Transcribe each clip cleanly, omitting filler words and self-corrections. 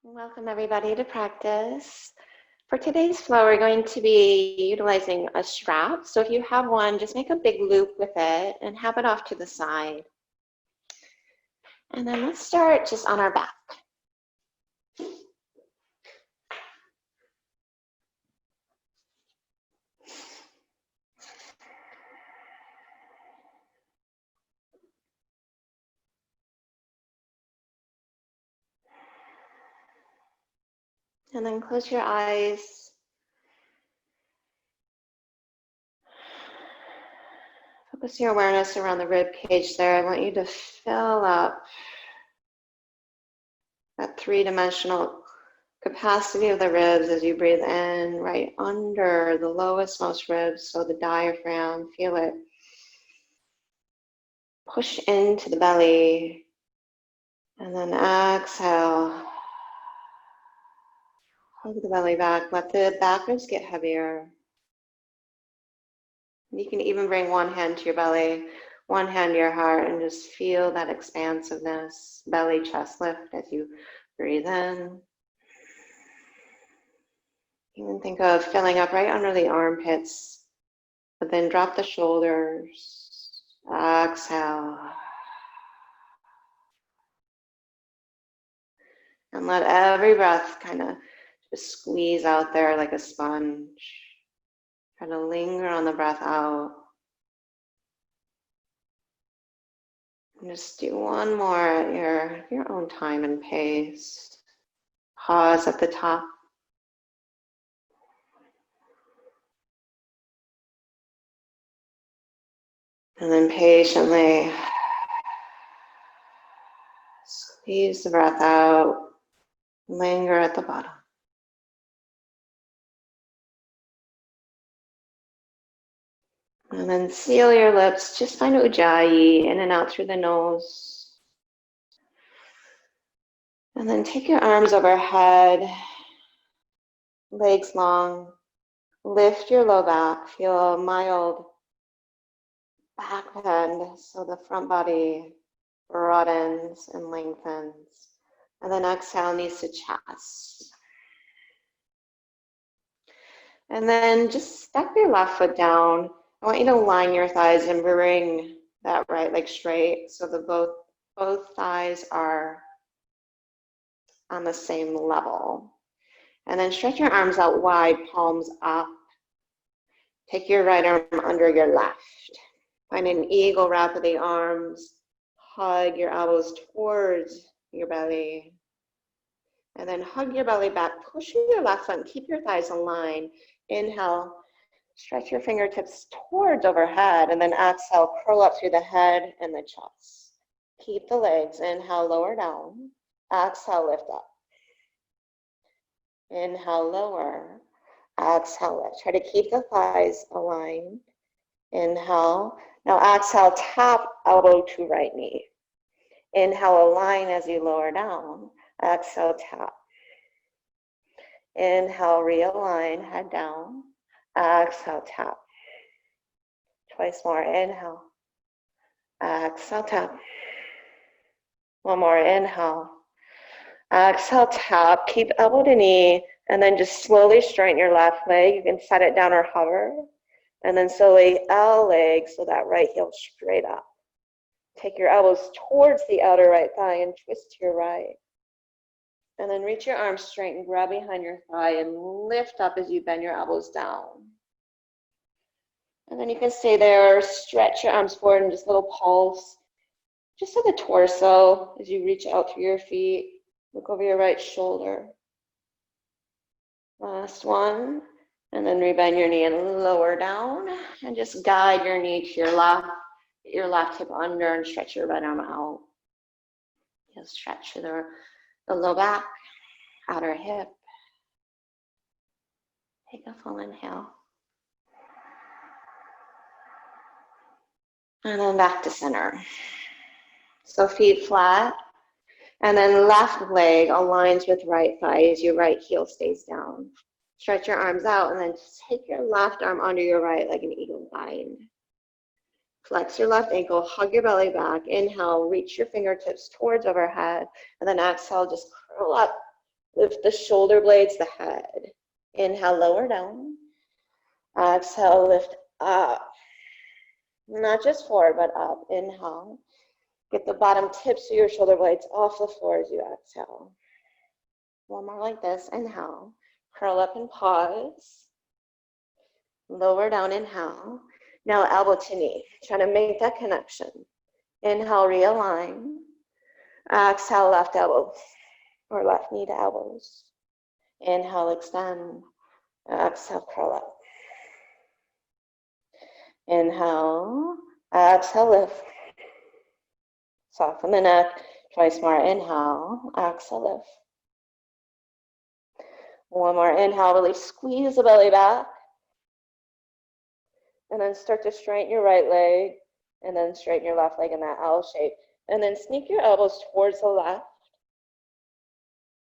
Welcome everybody to practice. For today's flow, we're going to be utilizing a strap. So if you have one, just make a big loop with it and have it off to the side. And then let's start just on our back. And then close your eyes. Focus your awareness around the rib cage there. I want you to fill up that three-dimensional capacity of the ribs as you breathe in, right under the lowest most ribs, so the diaphragm, feel it. Push into the belly, and then exhale. Hug the belly back, let the back ribs get heavier. You can even bring one hand to your belly, one hand to your heart, and just feel that expansiveness, belly, chest lift as you breathe in. Even think of filling up right under the armpits, but then drop the shoulders. Exhale. And let every breath kind of just squeeze out there like a sponge. Try to linger on the breath out. And just do one more at your own time and pace. Pause at the top. And then patiently squeeze the breath out. Linger at the bottom. And then seal your lips. Just find ujjayi in and out through the nose. And then take your arms overhead, legs long. Lift your low back. Feel a mild back bend so the front body broadens and lengthens. And then exhale, knees to chest. And then just step your left foot down. I want you to line your thighs and bring that right leg straight so that both thighs are on the same level. And then stretch your arms out wide, palms up. Take your right arm under your left. Find an eagle wrap of the arms. Hug your elbows towards your belly. And then hug your belly back. Push your left foot and keep your thighs aligned. Inhale. Stretch your fingertips towards overhead, and then exhale, curl up through the head and the chest. Keep the legs. Inhale, lower down. Exhale, lift up. Inhale, lower. Exhale, lift. Try to keep the thighs aligned. Inhale. Now exhale, tap elbow to right knee. Inhale, align as you lower down. Exhale, tap. Inhale, realign, head down. Exhale, tap. Twice more. Inhale. Exhale, tap. One more. Inhale. Exhale, tap. Keep elbow to knee, and then just slowly straighten your left leg. You can set it down or hover. And then slowly L leg, so that right heel straight up. Take your elbows towards the outer right thigh and twist to your right. And then reach your arms straight and grab behind your thigh and lift up as you bend your elbows down. And then you can stay there, stretch your arms forward and just a little pulse. Just to the torso as you reach out through your feet. Look over your right shoulder. Last one. And then rebend your knee and lower down. And just guide your knee to your left hip under and stretch your right arm out. Just stretch the low back, outer hip. Take a full inhale. And then back to center. So feet flat. And then left leg aligns with right thigh as your right heel stays down. Stretch your arms out and then just take your left arm under your right like an eagle bind. Flex your left ankle, hug your belly back. Inhale, reach your fingertips towards overhead. And then exhale, just curl up Lift the shoulder blades, the head. Inhale, lower down. Exhale, lift up. Not just forward, but up. Inhale. Get the bottom tips of your shoulder blades off the floor as you exhale. One more like this. Inhale. Curl up and pause. Lower down, inhale. Now elbow to knee. Try to make that connection. Inhale, realign. Exhale, left elbow or left knee to elbows. Inhale, extend. Exhale, curl up. Inhale. Exhale, lift. Soften the neck. Twice more. Inhale. Exhale, lift. One more. Inhale. Really squeeze the belly back. And then start to straighten your right leg. And then straighten your left leg in that L shape. And then sneak your elbows towards the left.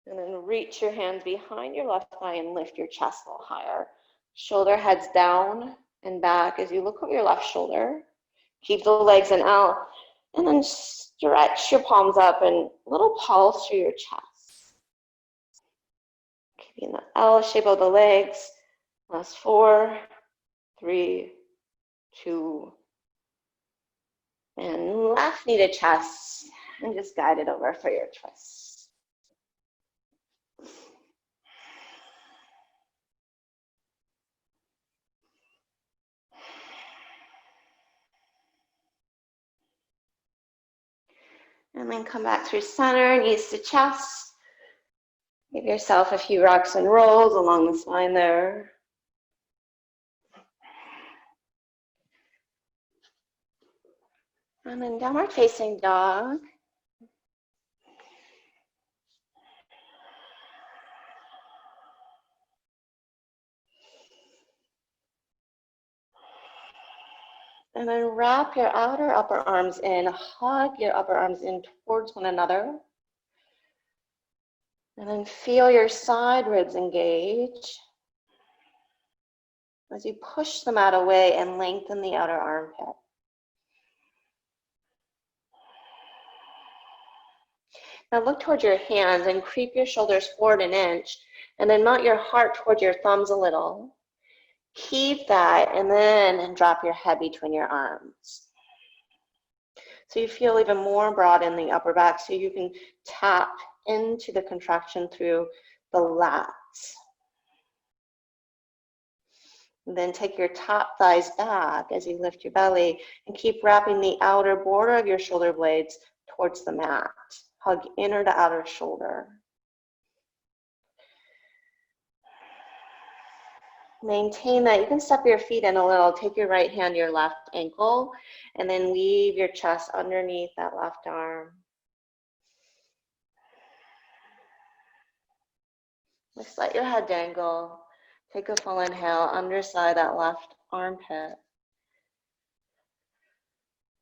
And then reach your hands behind your left thigh and lift your chest a little higher. Shoulder heads down and back as you look over your left shoulder. Keep the legs in L. And then stretch your palms up and little pulse through your chest. Keeping the L shape of the legs. Last 4, 3, 2, and left knee to chest. And just guide it over for your twist. And then come back through center, knees to chest. Give yourself a few rocks and rolls along the spine there. And then downward facing dog. And then wrap your outer upper arms in, hug your upper arms in towards one another. And then feel your side ribs engage as you push the mat away and lengthen the outer armpit. Now look towards your hands and creep your shoulders forward an inch, and then mount your heart towards your thumbs a little. Keep that, and then drop your head between your arms. So you feel even more broad in the upper back, so you can tap into the contraction through the lats. And then take your top thighs back as you lift your belly, and keep wrapping the outer border of your shoulder blades towards the mat. Hug inner to outer shoulder. Maintain that. You can step your feet in a little. Take your right hand to your left ankle, and then weave your chest underneath that left arm. Just let your head dangle. Take a full inhale, underside that left armpit.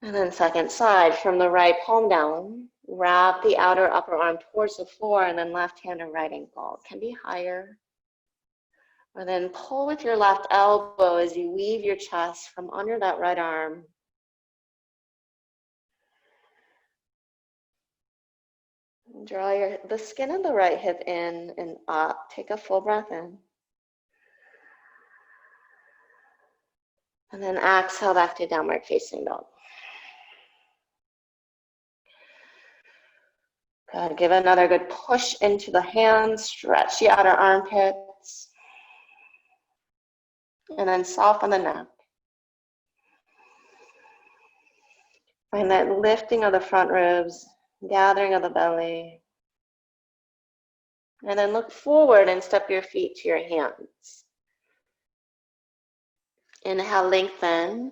And then second side, from the right palm down, wrap the outer upper arm towards the floor, and then left hand to right ankle. It can be higher. Or then pull with your left elbow as you weave your chest from under that right arm. Draw the skin of the right hip in and up. Take a full breath in. And then exhale back to downward facing dog. Good. Give another good push into the hands. Stretch the outer armpits. And then soften the neck. Find that lifting of the front ribs, gathering of the belly. And then look forward and step your feet to your hands. Inhale, lengthen.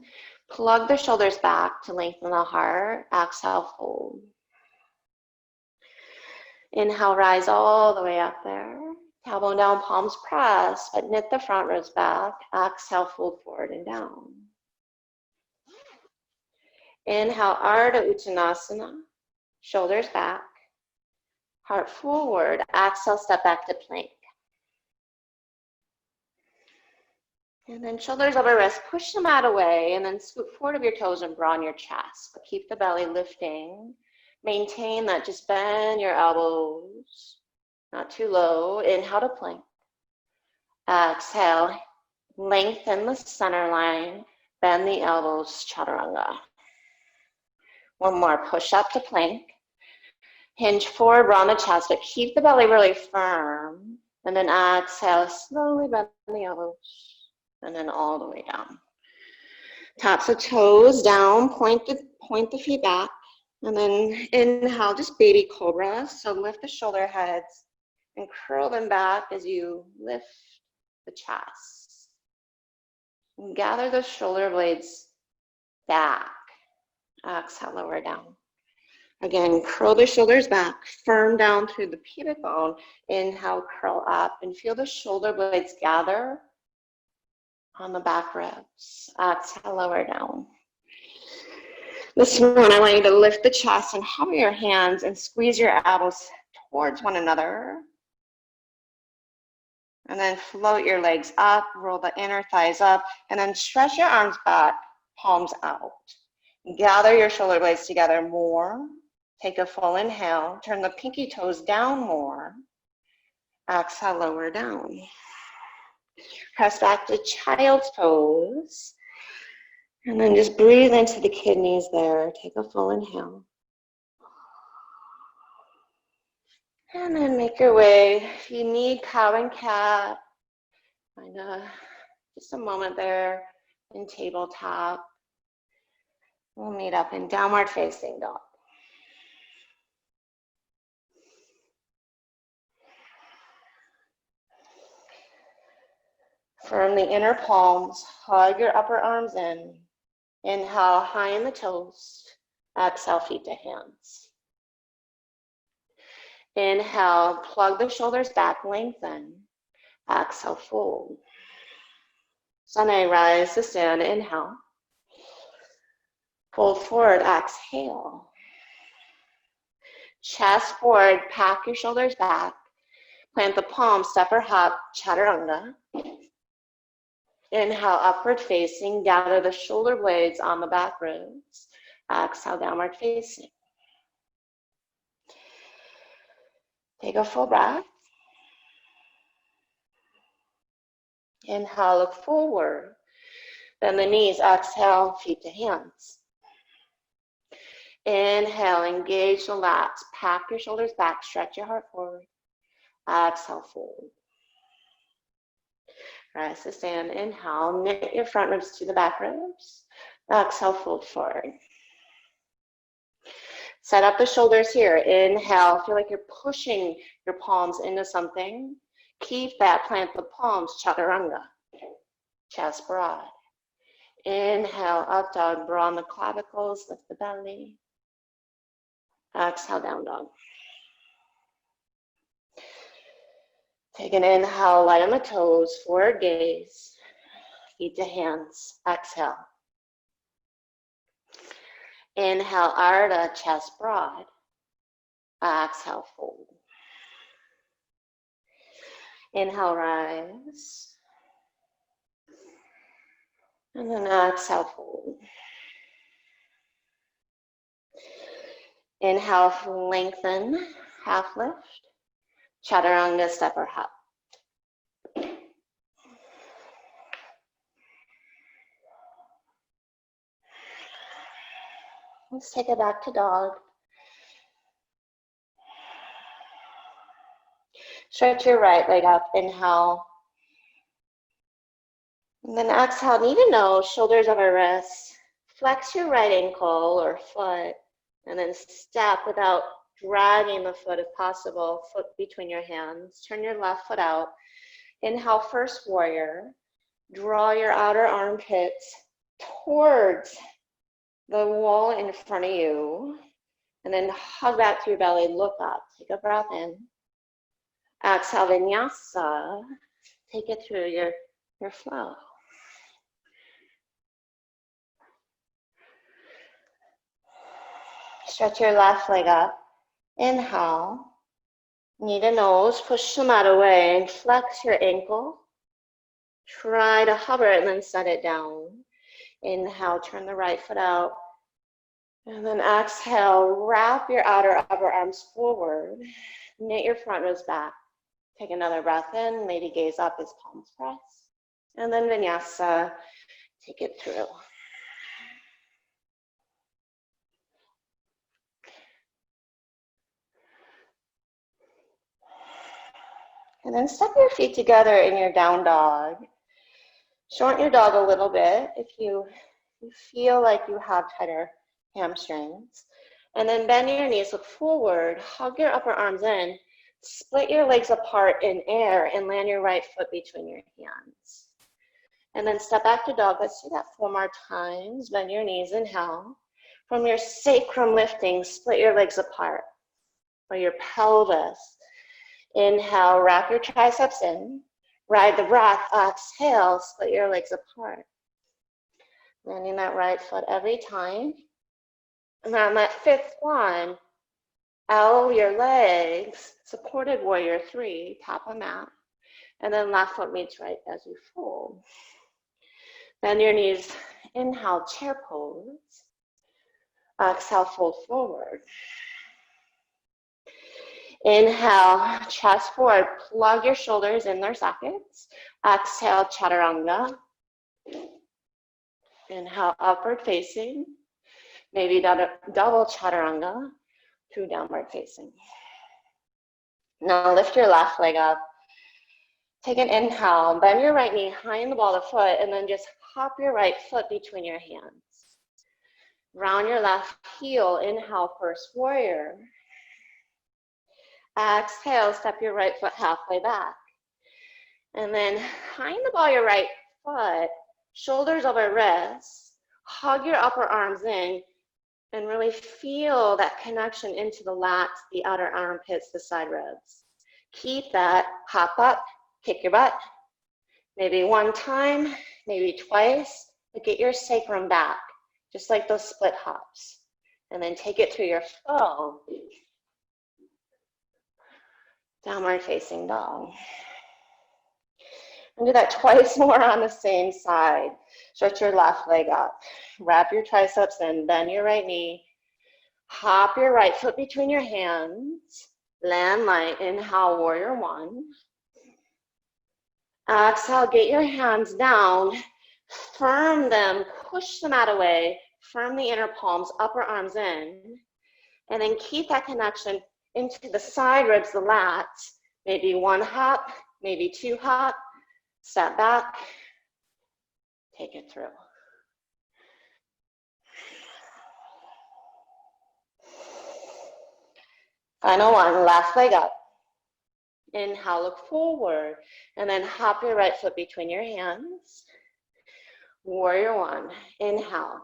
Plug the shoulders back to lengthen the heart. Exhale, fold. Inhale, rise all the way up there. Tailbone down, palms press, but knit the front ribs back. Exhale, fold forward and down. Inhale, Ardha Uttanasana. Shoulders back. Heart forward. Exhale, step back to plank. And then shoulders over wrists. Push the mat away, and then scoot forward of your toes and broaden your chest. But keep the belly lifting. Maintain that. Just bend your elbows. not too low. Inhale to plank. Exhale, lengthen the center line, bend the elbows, chaturanga. One more, push up to plank. Hinge forward, round the chest, but keep the belly really firm. And then exhale, slowly bend the elbows, and then all the way down. Taps the toes down, point the feet back. And then inhale, just baby cobra. So lift the shoulder heads and curl them back as you lift the chest. And gather the shoulder blades back. Exhale, lower down. Again, curl the shoulders back, firm down through the pubic bone. Inhale, curl up, and feel the shoulder blades gather on the back ribs. Exhale, lower down. This one, I want you to lift the chest and hover your hands and squeeze your elbows towards one another. And then float your legs up, roll the inner thighs up, and then stretch your arms back, palms out. Gather your shoulder blades together more. Take a full inhale, turn the pinky toes down more. Exhale, lower down. Press back to child's pose. And then just breathe into the kidneys there. Take a full inhale. And then make your way. If you need cow and cat, find just a moment there in tabletop. We'll meet up in downward facing dog. Firm the inner palms, hug your upper arms in. Inhale, high in the toes. Exhale, feet to hands. Inhale, plug the shoulders back, lengthen. Exhale, fold. Sunny, rise to stand. Inhale. Fold forward, exhale. Chest forward, pack your shoulders back. Plant the palms, step or hop, chaturanga. Inhale, upward facing, gather the shoulder blades on the back ribs. Exhale, downward facing. Take a full breath. Inhale, look forward. Bend the knees, exhale, feet to hands. Inhale, engage the lats. Pack your shoulders back, stretch your heart forward. Exhale, fold. Rise to stand. Inhale, knit your front ribs to the back ribs. Exhale, fold forward. Set up the shoulders here. Inhale, feel like you're pushing your palms into something. Keep that, plant the palms, chaturanga. Chest broad. Inhale, up dog, broaden the clavicles, lift the belly. Exhale, down dog. Take an inhale, light on the toes, forward gaze, feet to hands, exhale. Inhale, Ardha, chest broad. Exhale, fold. Inhale, rise. And then exhale, fold. Inhale, lengthen, half lift. Chaturanga, step or hop. Let's take it back to dog. Stretch your right leg up, inhale. And then exhale, knee to nose, shoulders over wrists. Flex your right ankle or foot, and then step without dragging the foot if possible, foot between your hands. Turn your left foot out. Inhale, first warrior. Draw your outer armpits towards the wall in front of you. And then hug back to your belly, look up. Take a breath in. Exhale, vinyasa. Take it through your flow. Stretch your left leg up. Inhale. Knee to nose, push the mat away and flex your ankle. Try to hover it and then set it down. Inhale, turn the right foot out. And then exhale, wrap your outer upper arms forward. Knit your front ribs back. Take another breath in, maybe gaze up as palms press. And then vinyasa, take it through. And then step your feet together in your down dog. Shorten your dog a little bit if you feel like you have tighter hamstrings. And then bend your knees, look forward, hug your upper arms in, split your legs apart in air, and land your right foot between your hands. And then step back to dog. Let's do that 4 more times. Bend your knees, inhale. From your sacrum lifting, split your legs apart. Or your pelvis. Inhale, wrap your triceps in. Ride the breath, exhale, split your legs apart. Landing that right foot every time. And on that 5th one, L your legs, supported warrior 3, tap a mat. And then left foot meets right as you fold. Bend your knees, inhale, chair pose. Exhale, fold forward. Inhale, chest forward, plug your shoulders in their sockets. Exhale, chaturanga. Inhale, upward facing. Maybe double chaturanga to downward facing. Now lift your left leg up. Take an inhale, bend your right knee high in the ball of the foot, and then just hop your right foot between your hands. Round your left heel, inhale, first warrior. Exhale, step your right foot halfway back. And then high in the ball of your right foot, shoulders over wrists, hug your upper arms in, and really feel that connection into the lats, the outer armpits, the side ribs. Keep that, hop up, kick your butt. Maybe 1 time, maybe twice, but get your sacrum back, just like those split hops. And then take it through your flow. Downward facing dog. And do that twice more on the same side. Stretch your left leg up. Wrap your triceps in, bend your right knee. Hop your right foot between your hands. Land light, inhale, warrior 1. Exhale, get your hands down. Firm them, push the mat away. Firm the inner palms, upper arms in. And then keep that connection into the side ribs, the lats. Maybe 1 hop, maybe 2 hop. Step back, take it through. Final one, left leg up. Inhale, look forward, and then hop your right foot between your hands. Warrior 1, inhale,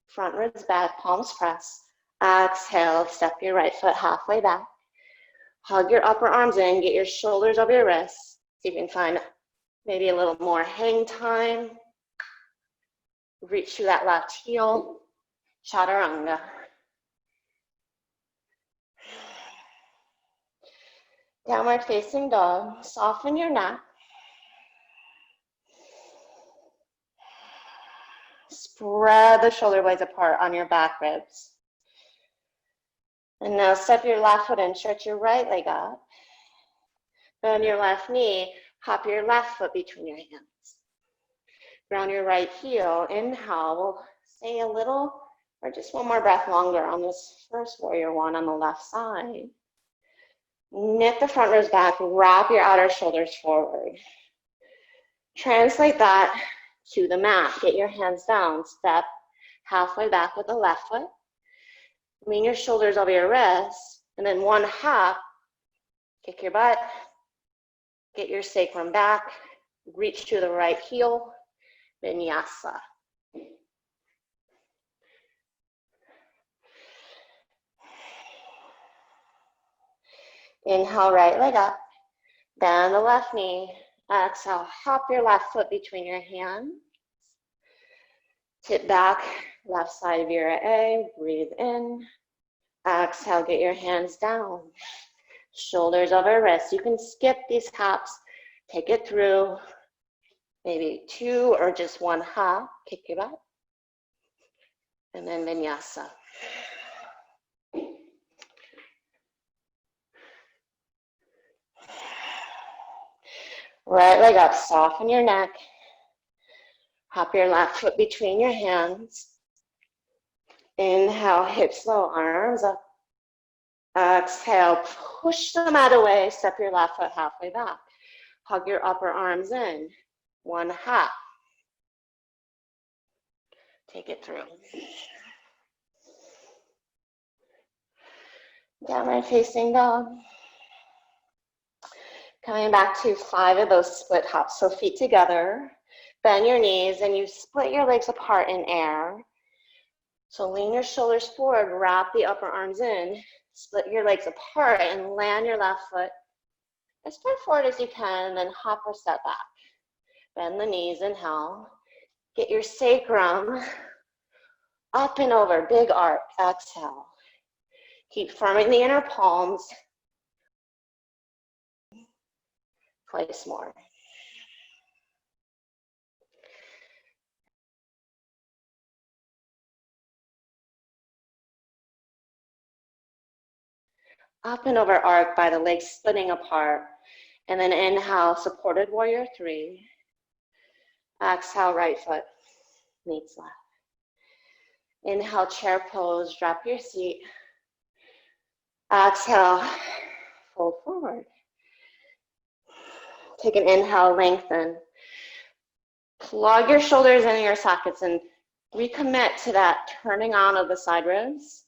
front ribs back, palms press. Exhale, step your right foot halfway back. Hug your upper arms in, get your shoulders over your wrists. See if you can find maybe a little more hang time. Reach through that left heel, chaturanga. Downward facing dog, soften your neck. Spread the shoulder blades apart on your back ribs. And now step your left foot in, stretch your right leg up. Bend your left knee, hop your left foot between your hands. Ground your right heel, inhale. We'll stay a little, or just 1 more breath longer on this first warrior 1 on the left side. Knit the front ribs back, wrap your outer shoulders forward. Translate that to the mat. Get your hands down, step halfway back with the left foot. Lean your shoulders over your wrists, and then 1 hop, kick your butt, get your sacrum back, reach to the right heel, vinyasa. Inhale, right leg up, bend the left knee. Exhale, hop your left foot between your hands. Tip back, left side virya, breathe in. Exhale, get your hands down. Shoulders over wrists. You can skip these hops, take it through. Maybe 2 or just 1 hop, kick your butt. And then vinyasa. Right leg up, soften your neck. Hop your left foot between your hands. Inhale, hips low, arms up. Exhale, push the mat away, step your left foot halfway back. Hug your upper arms in. One hop. Take it through. Downward facing dog. Coming back to 5 of those split hops. So feet together, bend your knees, and you split your legs apart in air. So lean your shoulders forward, wrap the upper arms in, split your legs apart, and land your left foot as far forward as you can, then hop or step back. Bend the knees, inhale. Get your sacrum up and over, big arc, exhale. Keep firming the inner palms. Twice more. Up and over arc by the legs splitting apart. And then inhale, supported warrior 3. Exhale, right foot meets left. Inhale, chair pose, drop your seat. Exhale, fold forward. Take an inhale, lengthen. Plug your shoulders into your sockets and recommit to that turning on of the side ribs.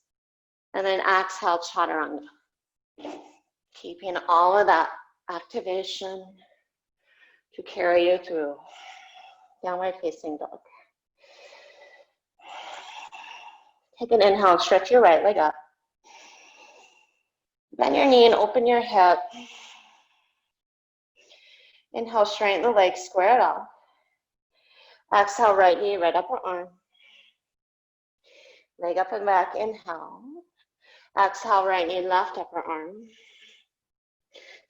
And then exhale, chaturanga. Keeping all of that activation to carry you through. Downward facing dog. Take an inhale, stretch your right leg up. Bend your knee and open your hip. Inhale, straighten the leg, square it off. Exhale, right knee, right upper arm. Leg up and back, inhale. Exhale, right knee, left upper arm.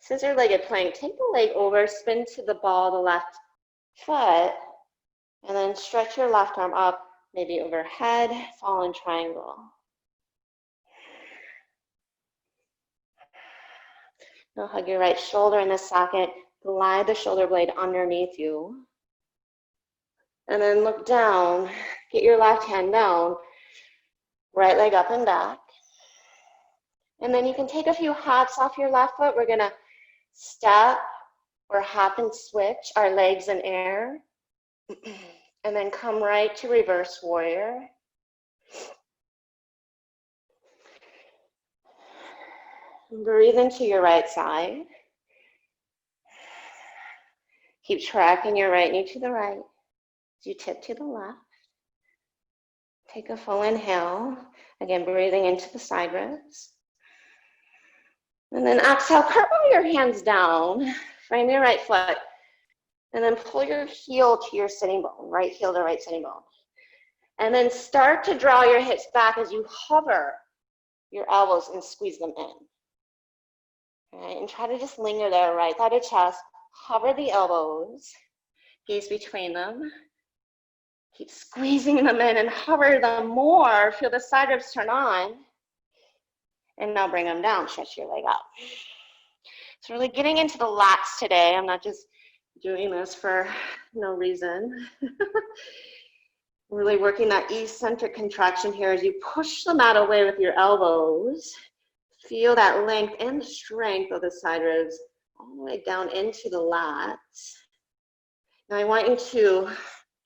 Scissor-legged plank, take the leg over, spin to the ball of the left foot, and then stretch your left arm up, maybe overhead, fallen triangle. Now hug your right shoulder in the socket, glide the shoulder blade underneath you. And then look down, get your left hand down, right leg up and back. And then you can take a few hops off your left foot. We're gonna step or hop and switch our legs in air. And then come right to reverse warrior. Breathe into your right side. Keep tracking your right knee to the right. As you tip to the left. Take a full inhale. Again, breathing into the side ribs. And then exhale, curl your hands down. Frame your right foot. And then pull your heel to your sitting bone. Right heel to right sitting bone. And then start to draw your hips back as you hover your elbows and squeeze them in. All right, and try to just linger there, right side of chest. Hover the elbows, gaze between them. Keep squeezing them in and hover them more. Feel the side ribs turn on. And now bring them down, stretch your leg out. So really getting into the lats today. I'm not just doing this for no reason. Really working that eccentric contraction here as you push the mat away with your elbows. Feel that length and the strength of the side ribs all the way down into the lats. Now I want you to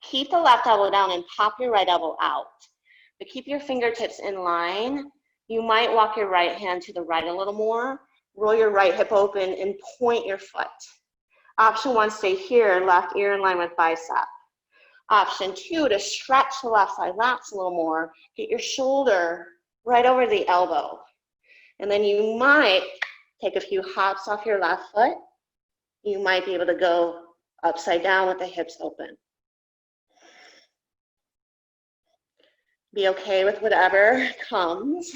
keep the left elbow down and pop your right elbow out. But keep your fingertips in line. You might walk your right hand to the right a little more. Roll your right hip open and point your foot. Option 1, stay here, left ear in line with bicep. Option 2, to stretch the left side lats a little more. Get your shoulder right over the elbow. And then you might take a few hops off your left foot. You might be able to go upside down with the hips open. Be okay with whatever comes.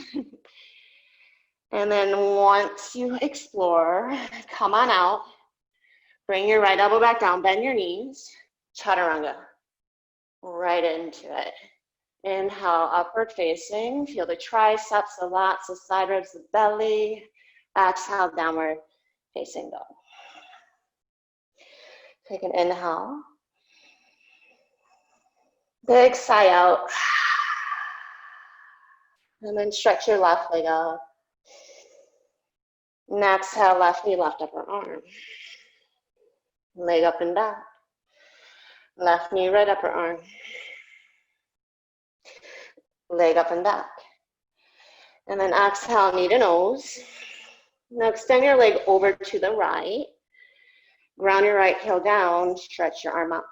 And then once you explore, come on out. Bring your right elbow back down, bend your knees. Chaturanga. Right into it. Inhale, upward facing. Feel the triceps, the lats, the side ribs, the belly. Exhale, downward facing dog. Take an inhale. Big sigh out. And then stretch your left leg up. And exhale, left knee, left upper arm. Leg up and back. Left knee, right upper arm. Leg up and back. And then exhale, knee to nose. Now extend your leg over to the right. Ground your right heel down, stretch your arm up.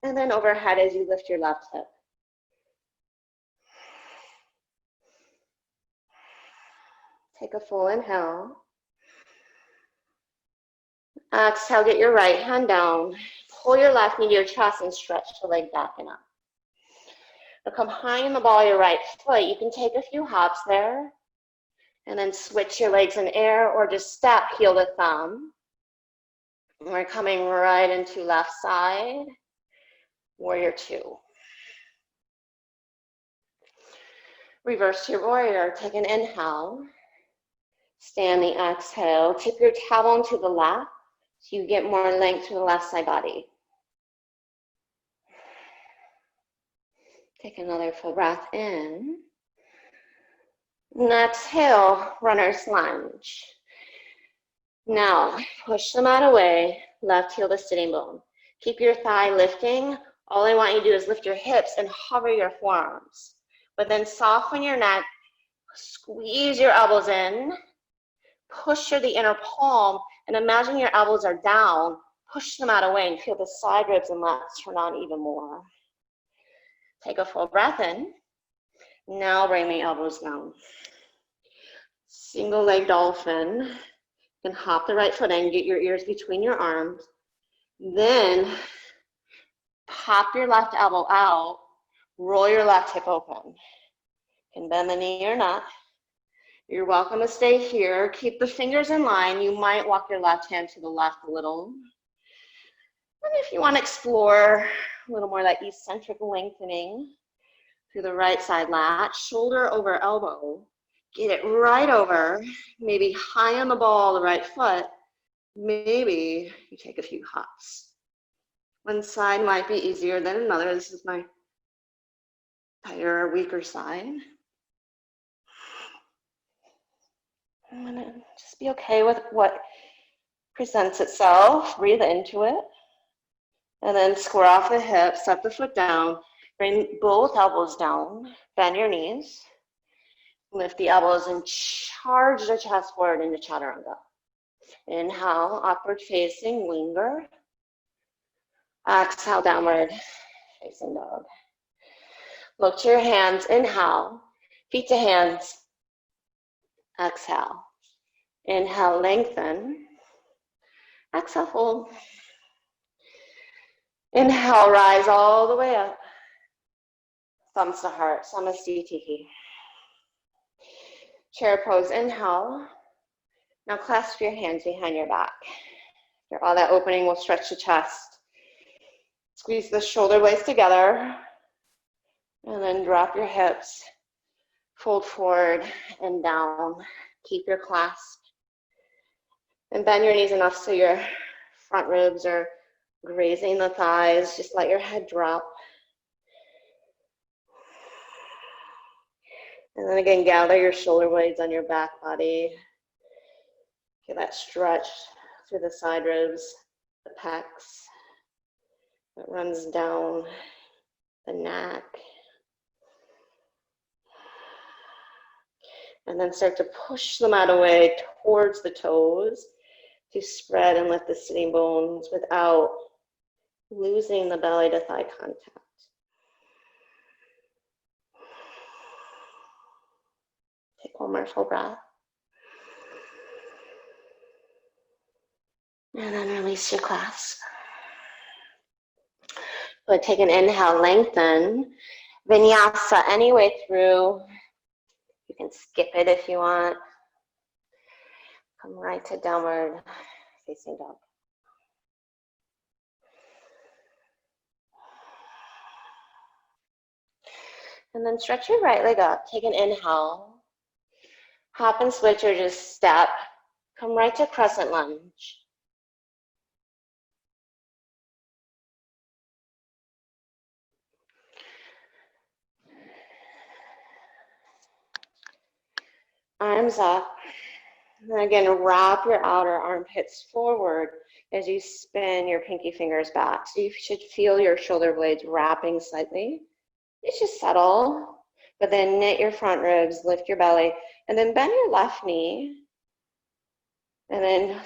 And then overhead as you lift your left hip. Take a full inhale. Exhale, get your right hand down. Pull your left knee to your chest and stretch the leg back and up. Now come high in the ball of your right foot. You can take a few hops there. And then switch your legs in air or just step heel to thumb. We're coming right into left side. Warrior two. Reverse to your warrior. Take an inhale. Stand the exhale. Tip your tailbone to the left so you get more length to the left side body. Take another full breath in. And exhale, runner's lunge. Now, push the mat away, left heel to sitting bone. Keep your thigh lifting. All I want you to do is lift your hips and hover your forearms. But then soften your neck, squeeze your elbows in, push through the inner palm, and imagine your elbows are down. Push the mat away and feel the side ribs and lats turn on even more. Take a full breath in. Now bring the elbows down. Single leg dolphin. You can hop the right foot in, get your ears between your arms. Then pop your left elbow out, roll your left hip open. You can bend the knee or not. You're welcome to stay here. Keep the fingers in line. You might walk your left hand to the left a little. And if you want to explore a little more that eccentric lengthening through the right side lat, shoulder over elbow. Get it right over, maybe high on the ball, the right foot. Maybe you take a few hops. One side might be easier than another. This is my tighter, weaker side. I'm gonna just be okay with what presents itself. Breathe into it. And then square off the hips, set the foot down. Bring both elbows down. Bend your knees. Lift the elbows and charge the chest forward into chaturanga. Inhale, upward facing, linger. Exhale, downward facing dog. Look to your hands, inhale, feet to hands. Exhale. Inhale, lengthen. Exhale, fold. Inhale, rise all the way up. Thumbs to heart, samasthiti. Chair pose, inhale. Now clasp your hands behind your back. After all that opening, we'll stretch the chest. Squeeze the shoulder blades together. And then drop your hips. Fold forward and down. Keep your clasp. And bend your knees enough so your front ribs are grazing the thighs. Just let your head drop. And then again, gather your shoulder blades on your back body. Get that stretch through the side ribs, the pecs. It runs down the neck. And then start to push the mat away towards the toes to spread and lift the sitting bones without losing the belly to thigh contact. Take one more full breath. And then release your clasp. But take an inhale, lengthen. Vinyasa any way through. You can skip it if you want. Come right to downward facing dog. And then stretch your right leg up. Take an inhale. Hop and switch or just step. Come right to crescent lunge. arms up. And again, wrap your outer armpits forward as you spin your pinky fingers back. So you should feel your shoulder blades wrapping slightly. It's just subtle, but then knit your front ribs, lift your belly, and then bend your left knee. And then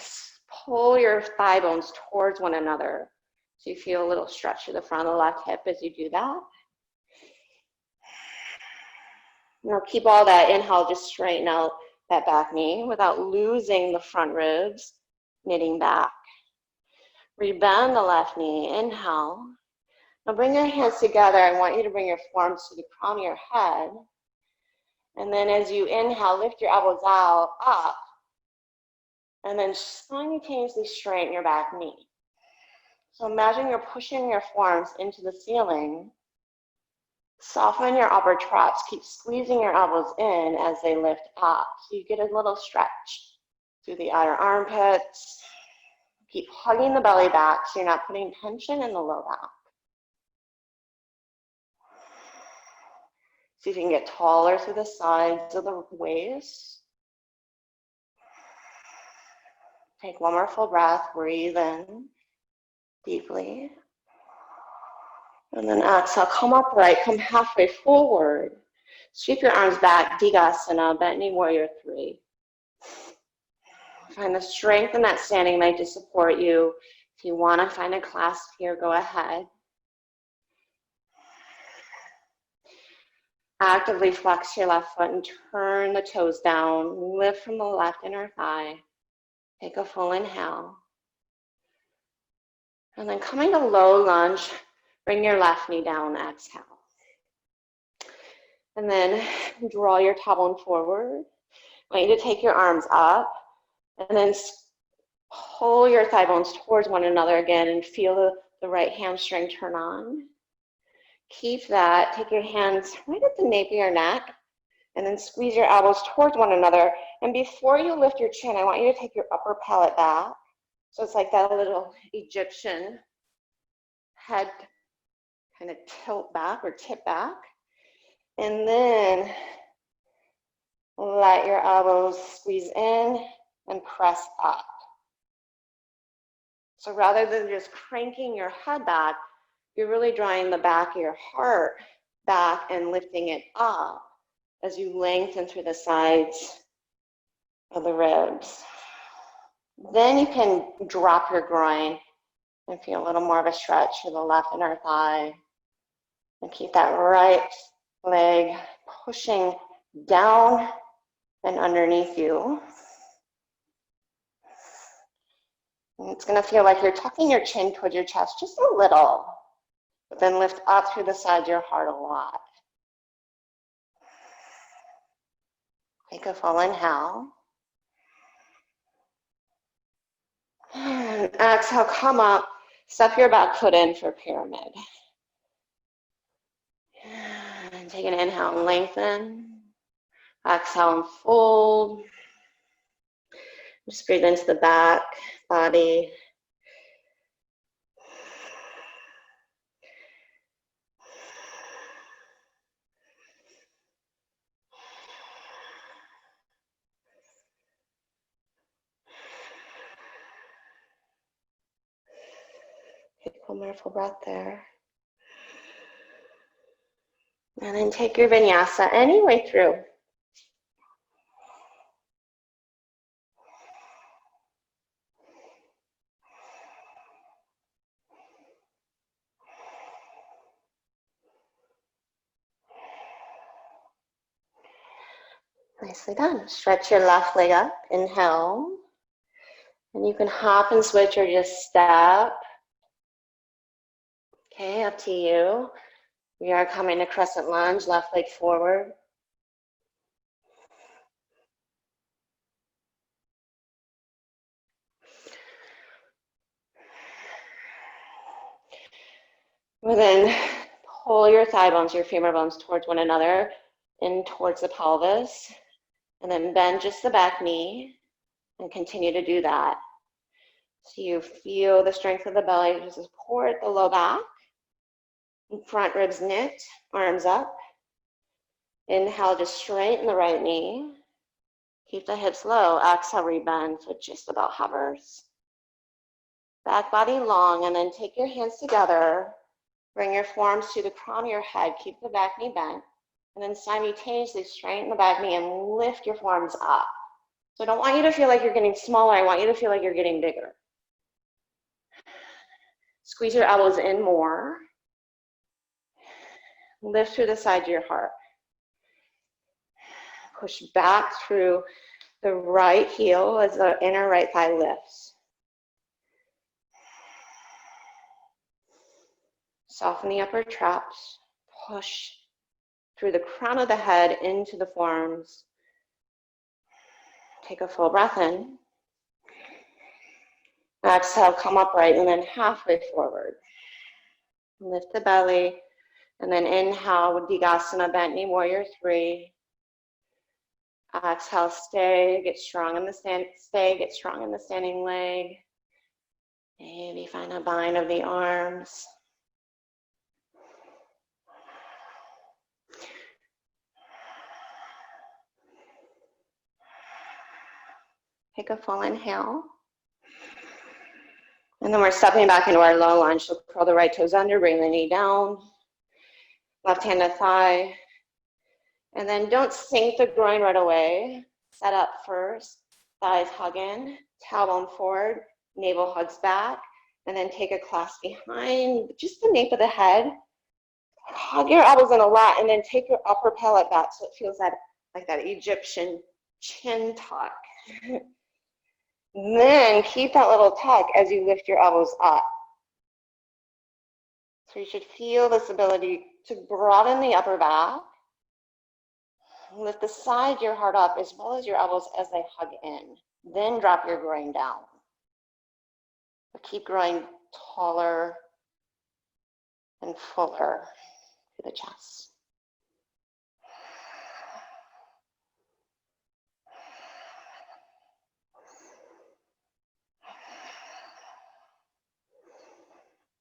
pull your thigh bones towards one another. So you feel a little stretch to the front of the left hip as you do that. Now keep all that inhale, just straighten out that back knee without losing the front ribs, knitting back. Rebend the left knee, inhale. Now bring your hands together. I want you to bring your forearms to the crown of your head. And then as you inhale, lift your elbows out, up. And then simultaneously straighten your back knee. So imagine you're pushing your forearms into the ceiling. Soften your upper traps. Keep squeezing your elbows in as they lift up. So you get a little stretch through the outer armpits. Keep hugging the belly back so you're not putting tension in the low back. See if you can get taller through the sides of the waist. Take one more full breath. Breathe in deeply. And then exhale, come upright, come halfway forward. Sweep your arms back, Digasana, bent knee warrior 3. Find the strength in that standing leg to support you. If you want to find a clasp here, go ahead. Actively flex your left foot and turn the toes down. Lift from the left inner thigh. Take a full inhale. And then coming to low lunge, bring your left knee down, exhale. And then draw your tailbone forward. I want you to take your arms up and then pull your thigh bones towards one another again and feel the right hamstring turn on. Keep that. Take your hands right at the nape of your neck and then squeeze your elbows towards one another. And before you lift your chin, I want you to take your upper pellet back. So it's like that little Egyptian head kind of tilt back or tip back. And then let your elbows squeeze in and press up. So rather than just cranking your head back, you're really drawing the back of your heart back and lifting it up as you lengthen through the sides of the ribs. Then you can drop your groin and feel a little more of a stretch to the left inner thigh. And keep that right leg pushing down and underneath you. And it's going to feel like you're tucking your chin towards your chest just a little, but then lift up through the side of your heart a lot. Take a full inhale. And exhale, come up, step your back foot in for pyramid. And take an inhale and lengthen. Exhale and fold. Just breathe into the back body. Take one more full breath there. And then take your vinyasa any way through. Nicely done. Stretch your left leg up. Inhale. And you can hop and switch or just step. Okay, up to you. We are coming to crescent lunge, left leg forward. And then pull your thigh bones, your femur bones towards one another, in towards the pelvis. And then bend just the back knee and continue to do that. So you feel the strength of the belly to support the low back. Front ribs knit, arms up. Inhale, just straighten the right knee. Keep the hips low. Exhale, rebend, foot just about hovers. Back body long, and then take your hands together. Bring your forearms to the crown of your head. Keep the back knee bent. And then simultaneously straighten the back knee and lift your forearms up. So I don't want you to feel like you're getting smaller. I want you to feel like you're getting bigger. Squeeze your elbows in more. Lift through the side of your heart. Push back through the right heel as the inner right thigh lifts. Soften the upper traps. Push through the crown of the head into the forearms. Take a full breath in. Exhale, come upright and then halfway forward. Lift the belly and then inhale with Digasana, bent knee, warrior three. Exhale, stay, get strong in the standing leg. Maybe find a bind of the arms. Take a full inhale. And then we're stepping back into our low lunge. So curl the right toes under, bring the knee down. Left hand to thigh. And then don't sink the groin right away. Set up first. Thighs hug in. Tailbone forward. Navel hugs back. And then take a clasp behind just the nape of the head. Hug your elbows in a lot. And then take your upper pellet back so it feels like that Egyptian chin tuck. Then keep that little tuck as you lift your elbows up. So you should feel this ability to broaden the upper back. Lift the side of your heart up as well as your elbows as they hug in. Then drop your groin down. But keep growing taller and fuller to the chest.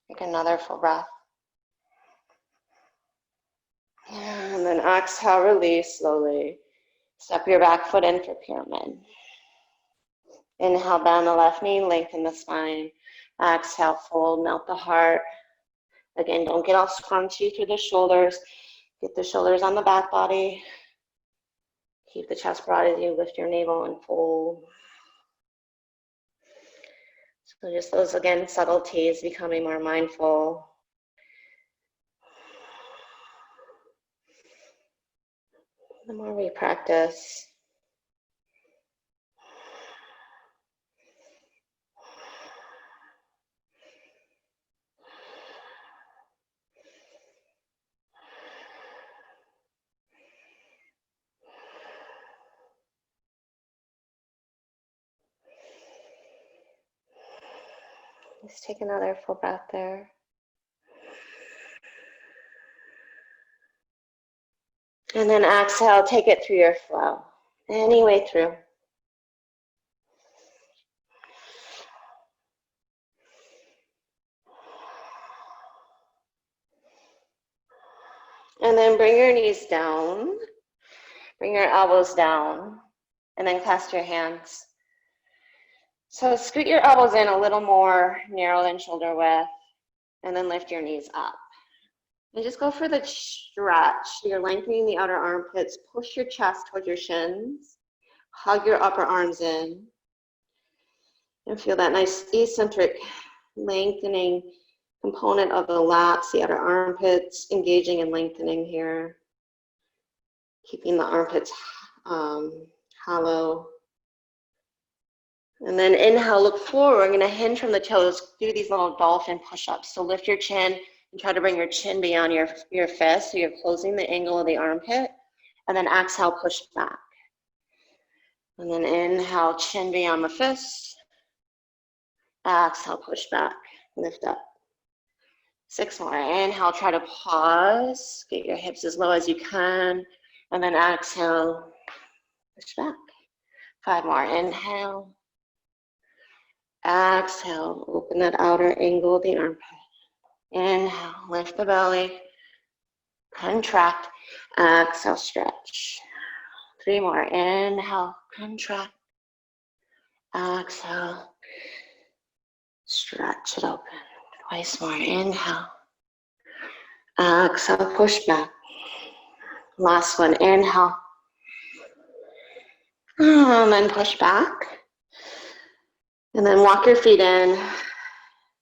Take another full breath. And then exhale, release slowly. Step your back foot in for pyramid. Inhale, bend the left knee, lengthen the spine. Exhale, fold, melt the heart. Again, don't get all scrunchy through the shoulders. Get the shoulders on the back body. Keep the chest broad as you lift your navel and fold. So just those, again, subtleties, becoming more mindful. The more we practice, just take another full breath there. And then exhale, take it through your flow, any way through. And then bring your knees down, bring your elbows down, and then clasp your hands. So scoot your elbows in a little more narrow than shoulder width, and then lift your knees up. And just go for the stretch. You're lengthening the outer armpits. Push your chest towards your shins. Hug your upper arms in. And feel that nice eccentric lengthening component of the lats, the outer armpits, engaging and lengthening here. Keeping the armpits hollow. And then inhale, look forward. We're going to hinge from the toes, do these little dolphin push-ups. So lift your chin and try to bring your chin beyond your fist. So you're closing the angle of the armpit. And then exhale, push back. And then inhale, chin beyond the fist. Exhale, push back, lift up. 6 more. Inhale, try to pause. Get your hips as low as you can. And then exhale, push back. 5 more. Inhale. Exhale, open that outer angle of the armpit. Inhale, lift the belly. Contract. Exhale, stretch. 3 more. Inhale, contract. Exhale, stretch it open. Twice more. Inhale. Exhale, push back. Last one. Inhale. And then push back. And then walk your feet in.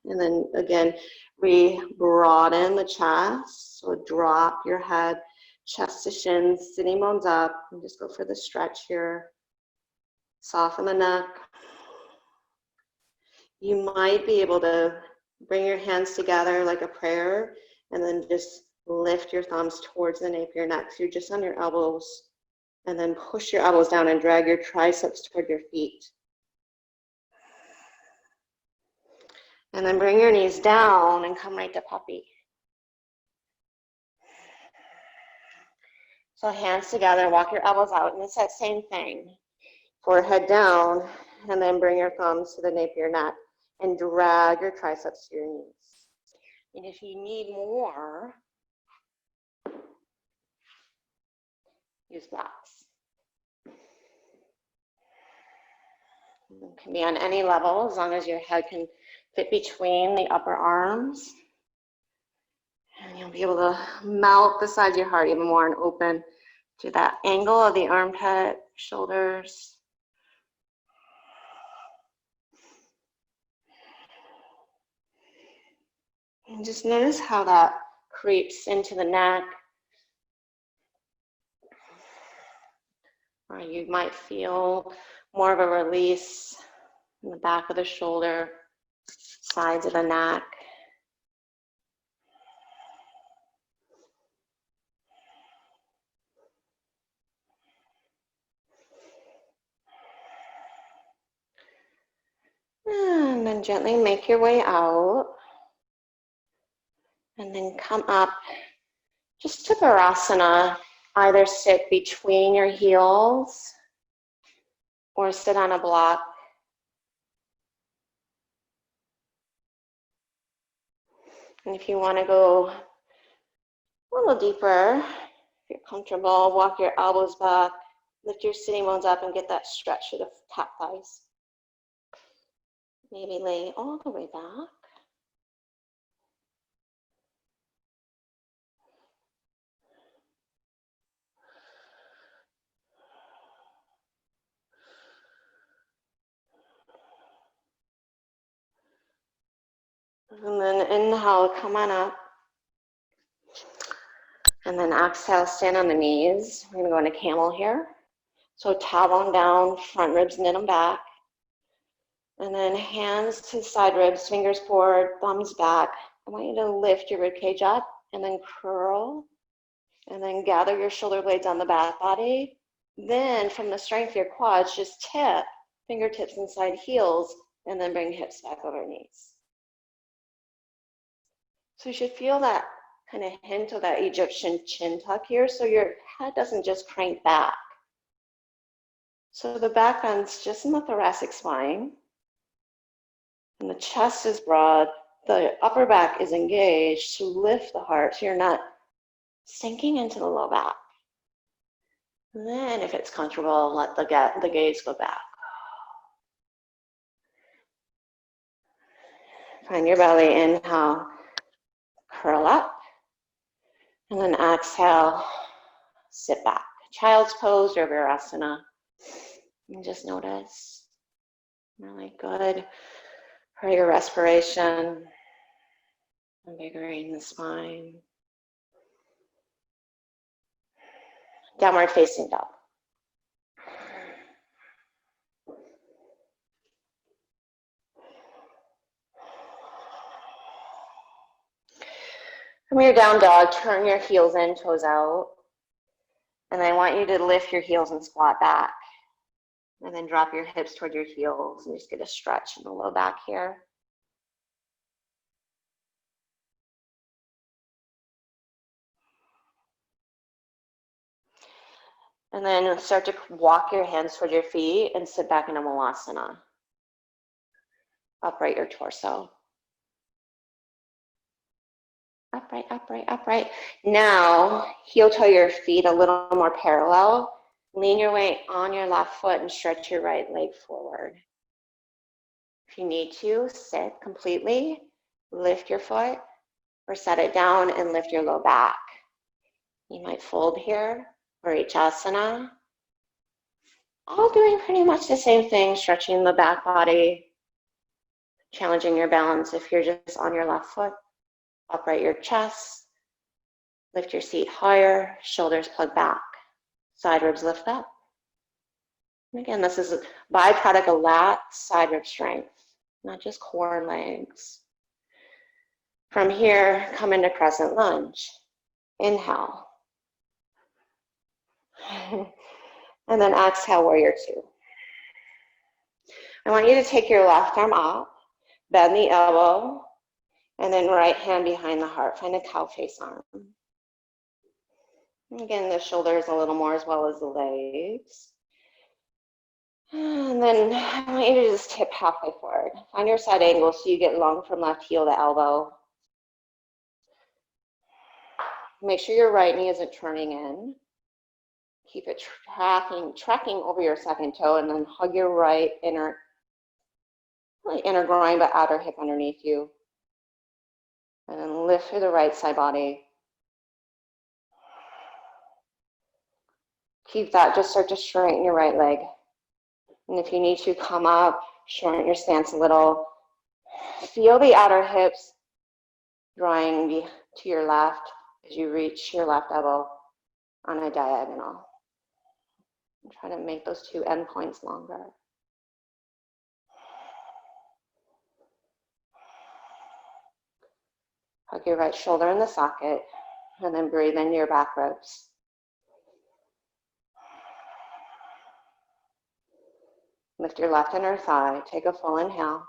And then again, re-broaden the chest. So drop your head, chest to shins, sitting bones up. And just go for the stretch here. Soften the neck. You might be able to bring your hands together like a prayer and then just lift your thumbs towards the nape of your neck. So you're just on your elbows, and then push your elbows down and drag your triceps toward your feet. And then bring your knees down and come right to puppy. So hands together, walk your elbows out, and it's that same thing. Forehead down, and then bring your thumbs to the nape of your neck and drag your triceps to your knees. And if you need more, use blocks. It can be on any level as long as your head can fit between the upper arms. And you'll be able to melt the sides of your heart even more and open to that angle of the armpit, shoulders. And just notice how that creeps into the neck. Or you might feel more of a release in the back of the shoulder, sides of the neck. And then gently make your way out. And then come up just to Virasana. Either sit between your heels or sit on a block. And if you want to go a little deeper, if you're comfortable, walk your elbows back, lift your sitting bones up and get that stretch to the top thighs. Maybe lay all the way back. And then inhale, come on up. And then exhale, stand on the knees. We're gonna go into camel here. So tailbone down, front ribs knit them back. And then hands to side ribs, fingers forward, thumbs back. I want you to lift your rib cage up and then curl. And then gather your shoulder blades on the back body. Then from the strength of your quads, just tip fingertips inside heels and then bring hips back over knees. So you should feel that kind of hint of that Egyptian chin tuck here, so your head doesn't just crank back. So the back bend's just in the thoracic spine, and the chest is broad, the upper back is engaged to lift the heart so you're not sinking into the low back. And then if it's comfortable, let the gaze go back. Find your belly, inhale, curl up. And then exhale, sit back. Child's pose or Virasana. And just notice. Really good for your respiration. Invigorating the spine. Downward facing dog. From your down dog, turn your heels in, toes out. And I want you to lift your heels and squat back. And then drop your hips toward your heels and just get a stretch in the low back here. And then start to walk your hands toward your feet and sit back in a Malasana. Upright your torso. Upright, upright, upright. Now, heel toe your feet a little more parallel Lean your weight on your left foot and stretch your right leg forward. If you need to, sit completely, lift your foot, or set it down and lift your low back. You might fold here, or eccentric. All doing pretty much the same thing, stretching the back body, challenging your balance if you're just on your left foot. Upright your chest, lift your seat higher, shoulders plug back, side ribs lift up. And again, this is a byproduct of lat side rib strength, not just core and legs. From here, come into crescent lunge. Inhale. And then exhale, warrior two. I want you to take your left arm up, bend the elbow, and then right hand behind the heart. Find a cow face arm. And again, the shoulders a little more as well as the legs. And then I want you to just tip halfway forward. Find your side angle so you get long from left heel to elbow. Make sure your right knee isn't turning in. Keep it tracking over your second toe, and then hug your right inner groin, but outer hip underneath you. And then lift through the right side body. Keep that, just start to straighten your right leg. And if you need to, come up, shorten your stance a little. Feel the outer hips drawing to your left as you reach your left elbow on a diagonal. And try to make those two endpoints longer. Hug your right shoulder in the socket, and then breathe into your back ribs. Lift your left inner thigh, take a full inhale.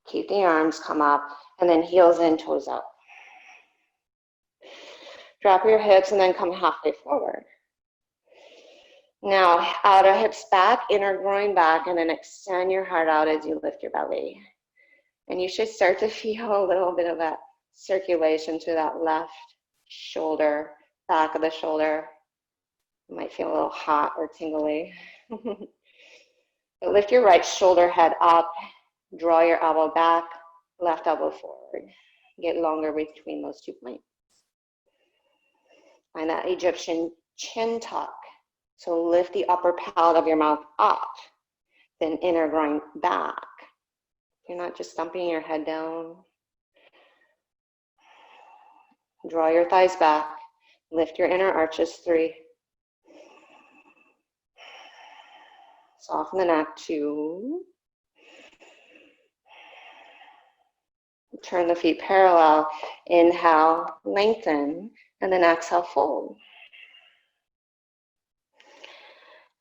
Keep the arms come up, and then heels in, toes up. Drop your hips and then come halfway forward. Now, outer hips back, inner groin back, and then extend your heart out as you lift your belly. And you should start to feel a little bit of that circulation to that left shoulder, back of the shoulder. You might feel a little hot or tingly. But lift your right shoulder head up, draw your elbow back, left elbow forward. Get longer between those 2 points. Find that Egyptian chin tuck. So lift the upper palate of your mouth up, then inner groin back. You're not just dumping your head down. Draw your thighs back. Lift your inner arches, 3. Soften the neck, 2. Turn the feet parallel. Inhale, lengthen, and then exhale, fold.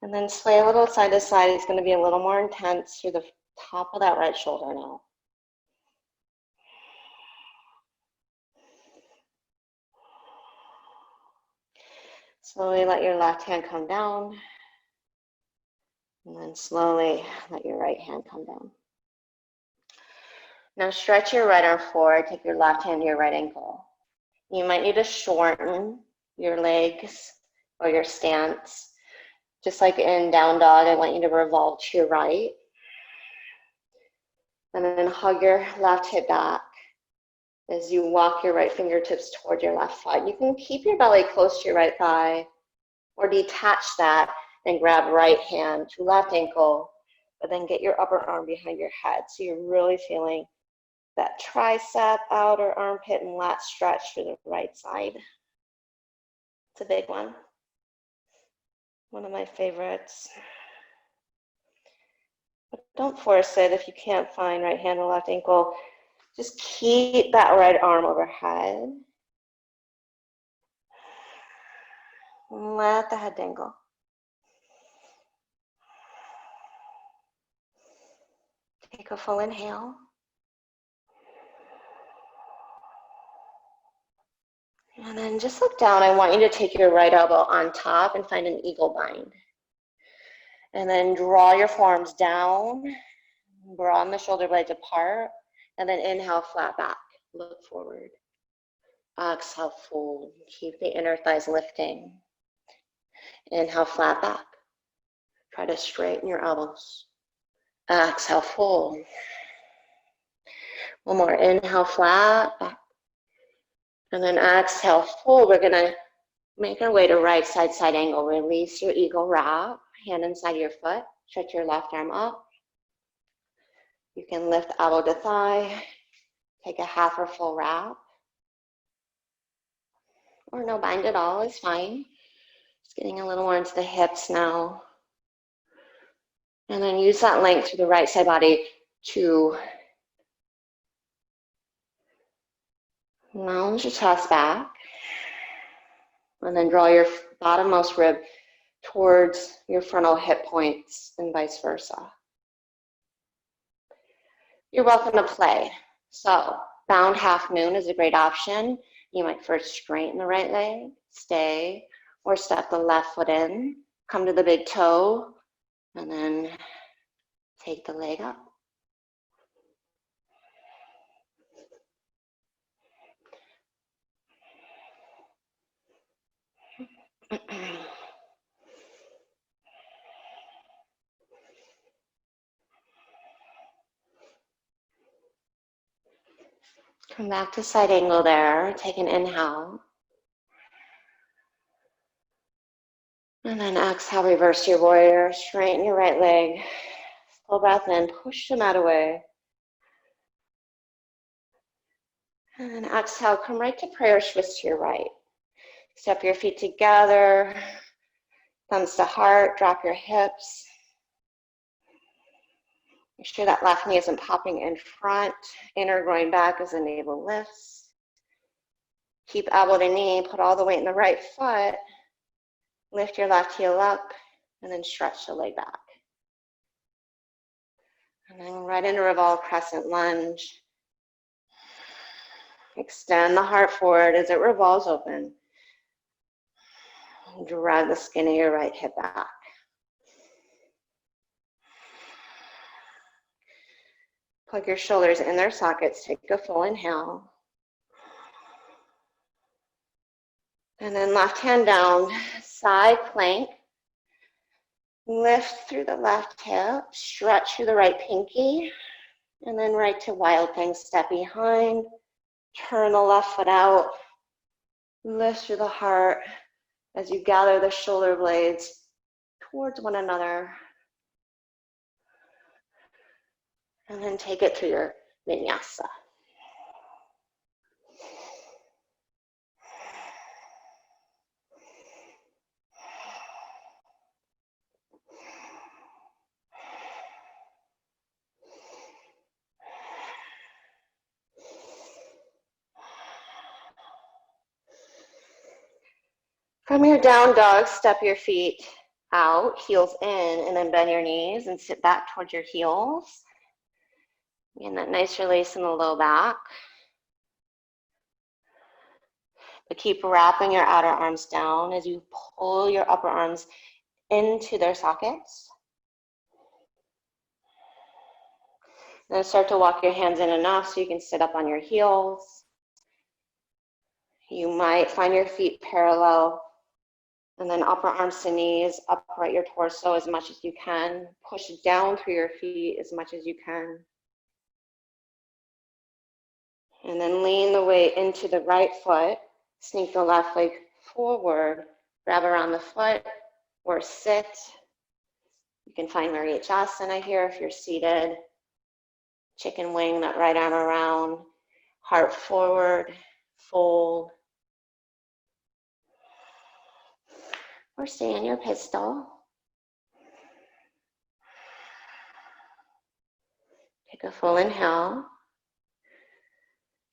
And then sway a little side to side. It's going to be a little more intense through the top of that right shoulder now. Slowly let your left hand come down. And then slowly let your right hand come down. Now stretch your right arm forward. Take your left hand to your right ankle. You might need to shorten your legs or your stance. Just like in down dog, I want you to revolve to your right. And then hug your left hip back as you walk your right fingertips toward your left foot. You can keep your belly close to your right thigh or detach that and grab right hand to left ankle, but then get your upper arm behind your head. So you're really feeling that tricep, outer armpit, and lat stretch for the right side. It's a big one. One of my favorites. But don't force it if you can't find right hand or left ankle. Just keep that right arm overhead. Let the head dangle. Take a full inhale. And then just look down. I want you to take your right elbow on top and find an eagle bind. And then draw your forearms down. Broaden the shoulder blades apart. And then inhale, flat back. Look forward. Exhale, fold. Keep the inner thighs lifting. Inhale, flat back. Try to straighten your elbows. Exhale, fold. One more. Inhale, flat back. And then exhale, fold. We're going to make our way to right side, side angle. Release your eagle wrap. Hand inside your foot. Stretch your left arm up. You can lift elbow to thigh. Take a half or full wrap. Or no bind at all is fine. Just getting a little more into the hips now. And then use that length through the right side body to lounge your chest back. And then draw your bottommost rib towards your frontal hip points and vice versa. You're welcome to play. So, bound half moon is a great option. You might first straighten the right leg, stay, or step the left foot in, come to the big toe, and then take the leg up. Come back to side angle there. Take an inhale. And then exhale, reverse your warrior. Straighten your right leg. Full breath in, push the mat away. And then exhale, come right to prayer, twist to your right. Step your feet together. Thumbs to heart, drop your hips. Make sure that left knee isn't popping in front. Inner groin back as the navel lifts. Keep elbow to knee, put all the weight in the right foot. Lift your left heel up, and then stretch the leg back. And then right into revolve crescent lunge. Extend the heart forward as it revolves open. Drag the skin of your right hip back. Plug your shoulders in their sockets. Take a full inhale. And then left hand down, side plank. Lift through the left hip, stretch through the right pinky, and then right to wild thing, step behind, turn the left foot out, lift through the heart as you gather the shoulder blades towards one another. And then take it to your vinyasa. From your down dog, step your feet out, heels in, and then bend your knees and sit back towards your heels. Again, that nice release in the low back. But keep wrapping your outer arms down as you pull your upper arms into their sockets. Then start to walk your hands in enough so you can sit up on your heels. You might find your feet parallel. And then upper arms to knees, upright your torso as much as you can. Push down through your feet as much as you can. And then lean the weight into the right foot. Sneak the left leg forward. Grab around the foot or sit. You can find Mariachasana here if you're seated. Chicken wing, that right arm around. Heart forward, fold. Or stay in your pistol. Take a full inhale.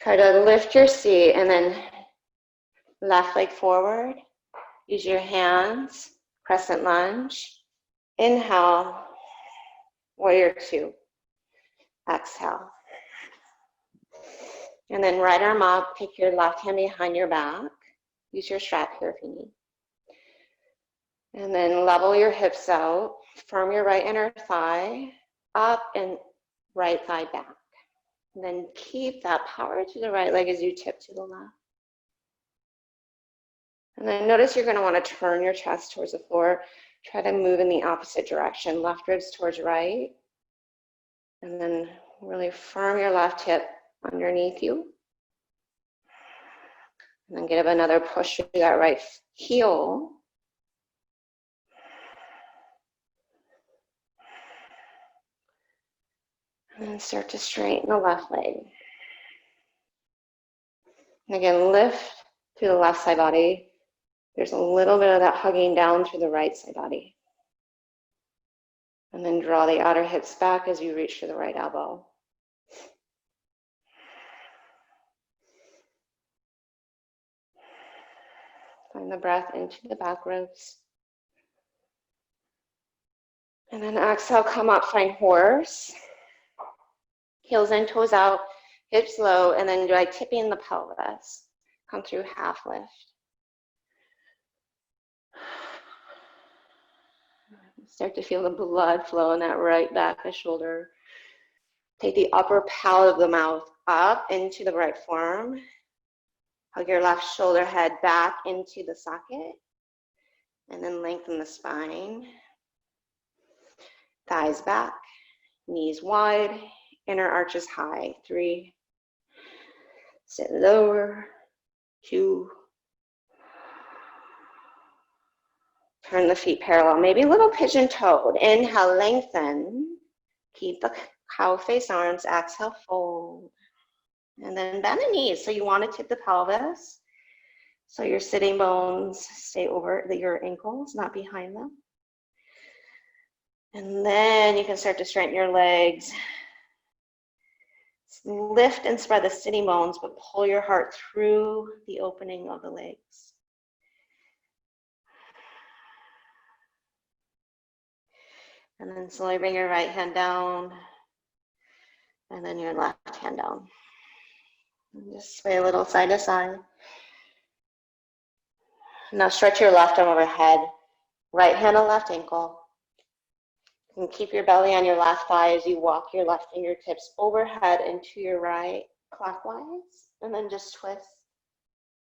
Try to lift your seat and then left leg forward. Use your hands, crescent lunge. Inhale, warrior two. Exhale. And then right arm up, take your left hand behind your back. Use your strap here if you need. And then level your hips out. Firm your right inner thigh up and right thigh back. And then keep that power to the right leg as you tip to the left. And then notice you're going to want to turn your chest towards the floor. Try to move in the opposite direction, left ribs towards right. And then really firm your left hip underneath you. And then give another push to that right heel. And then start to straighten the left leg. And again, lift through the left side body. There's a little bit of that hugging down through the right side body. And then draw the outer hips back as you reach for the right elbow. Find the breath into the back ribs. And then exhale, come up, find horse. Heels in, toes out, hips low, and then try tipping the pelvis. Come through half lift. Start to feel the blood flow in that right back of the shoulder. Take the upper palate of the mouth up into the right forearm. Hug your left shoulder head back into the socket. And then lengthen the spine. Thighs back, knees wide, inner arches high. 3. Sit lower. 2. Turn the feet parallel, maybe a little pigeon-toed. Inhale, lengthen. Keep the cow face arms. Exhale, fold. And then bend the knees. So you want to tip the pelvis. So your sitting bones stay over your ankles, not behind them. And then you can start to straighten your legs. Lift and spread the sitting bones, but pull your heart through the opening of the legs. And then slowly bring your right hand down, and then your left hand down. And just sway a little side to side. Now stretch your left arm overhead, right hand on left ankle. And keep your belly on your left thigh as you walk your left fingertips overhead into your right clockwise. And then just twist,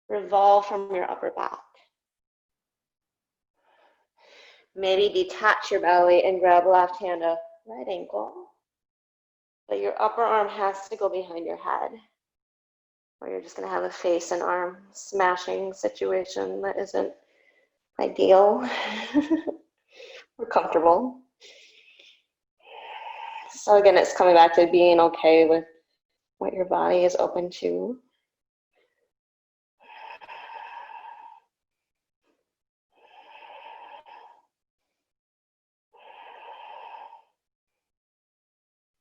revolve from your upper back. Maybe detach your belly and grab left hand to right ankle. But your upper arm has to go behind your head, or you're just going to have a face and arm smashing situation that isn't ideal or comfortable. So again, it's coming back to being okay with what your body is open to.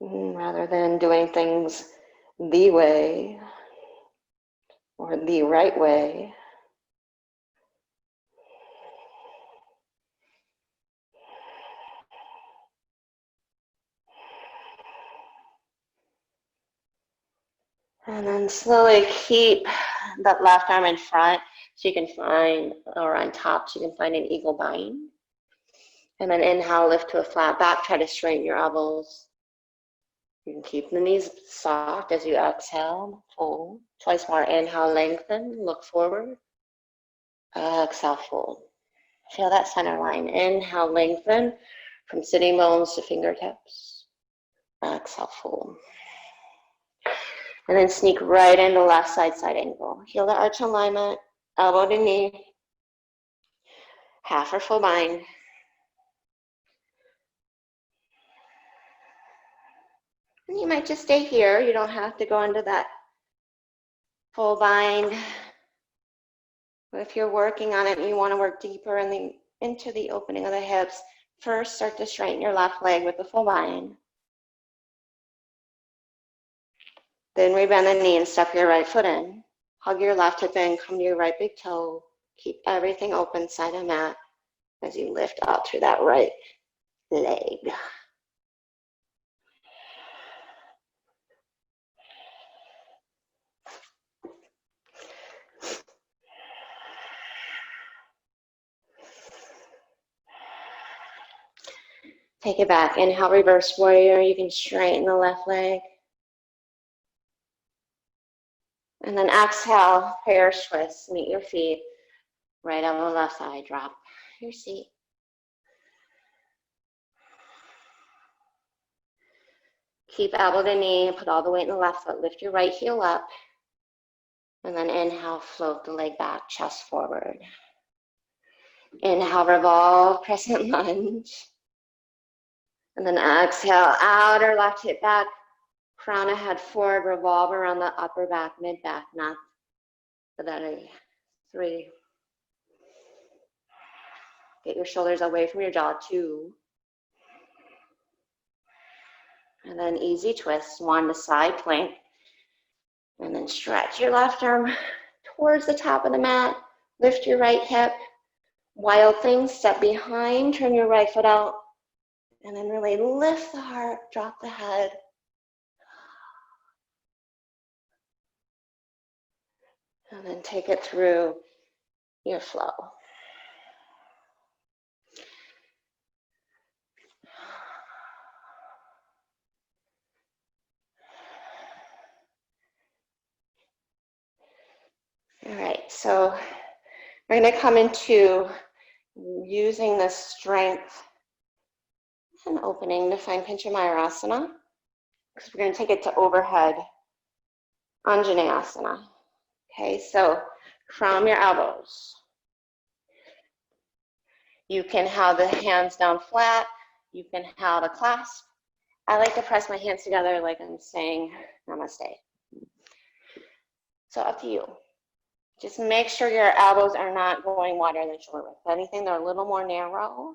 Rather than doing things the way or the right way. And then slowly keep that left arm in front so you can find, or on top, so you can find an eagle bind. And then inhale, lift to a flat back, try to straighten your elbows. You can keep the knees soft as you exhale, fold. Twice more, inhale, lengthen, look forward. Exhale, fold. Feel that center line. Inhale, lengthen from sitting bones to fingertips. Exhale, fold. And then sneak right into left side angle. Heel to arch alignment, elbow to knee, half or full bind. And you might just stay here. You don't have to go into that full bind. But if you're working on it and you want to work deeper into the opening of the hips, first start to straighten your left leg with the full bind. Then rebend the knee and step your right foot in. Hug your left hip in, come to your right big toe. Keep everything open side of mat as you lift up through that right leg. Take it back. Inhale, reverse warrior. You can straighten the left leg. And then exhale, prayer twist. Meet your feet. Right elbow, left side, drop your seat. Keep elbow to knee, put all the weight in the left foot, lift your right heel up, and then inhale, float the leg back, chest forward. Inhale, revolve, crescent lunge. And then exhale, outer left hip back, crown ahead forward, revolve around the upper back, mid back, not the belly. 3. Get your shoulders away from your jaw, 2. And then easy twist, 1 to side plank. And then stretch your left arm towards the top of the mat. Lift your right hip. Wild thing, step behind, turn your right foot out. And then really lift the heart, drop the head. And then take it through your flow. All right, so we're going to come into using the strength and opening to find Pincha Mayurasana, because we're going to take it to overhead Anjaneyasana. Okay, so from your elbows. You can have the hands down flat. You can have a clasp. I like to press my hands together like I'm saying namaste. So up to you. Just make sure your elbows are not going wider than shoulder width. If anything, they're a little more narrow.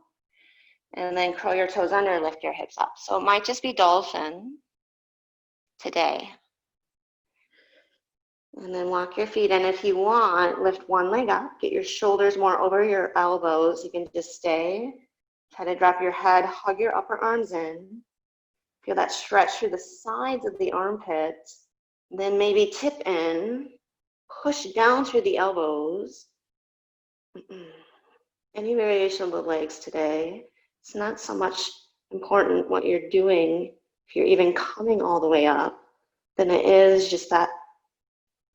And then curl your toes under, lift your hips up. So it might just be dolphin today. And then walk your feet in. If you want, lift one leg up. Get your shoulders more over your elbows. You can just stay. Try to drop your head, hug your upper arms in. Feel that stretch through the sides of the armpits. Then maybe tip in. Push down through the elbows. Any variation of the legs today. It's not so much important what you're doing, if you're even coming all the way up, than it is just that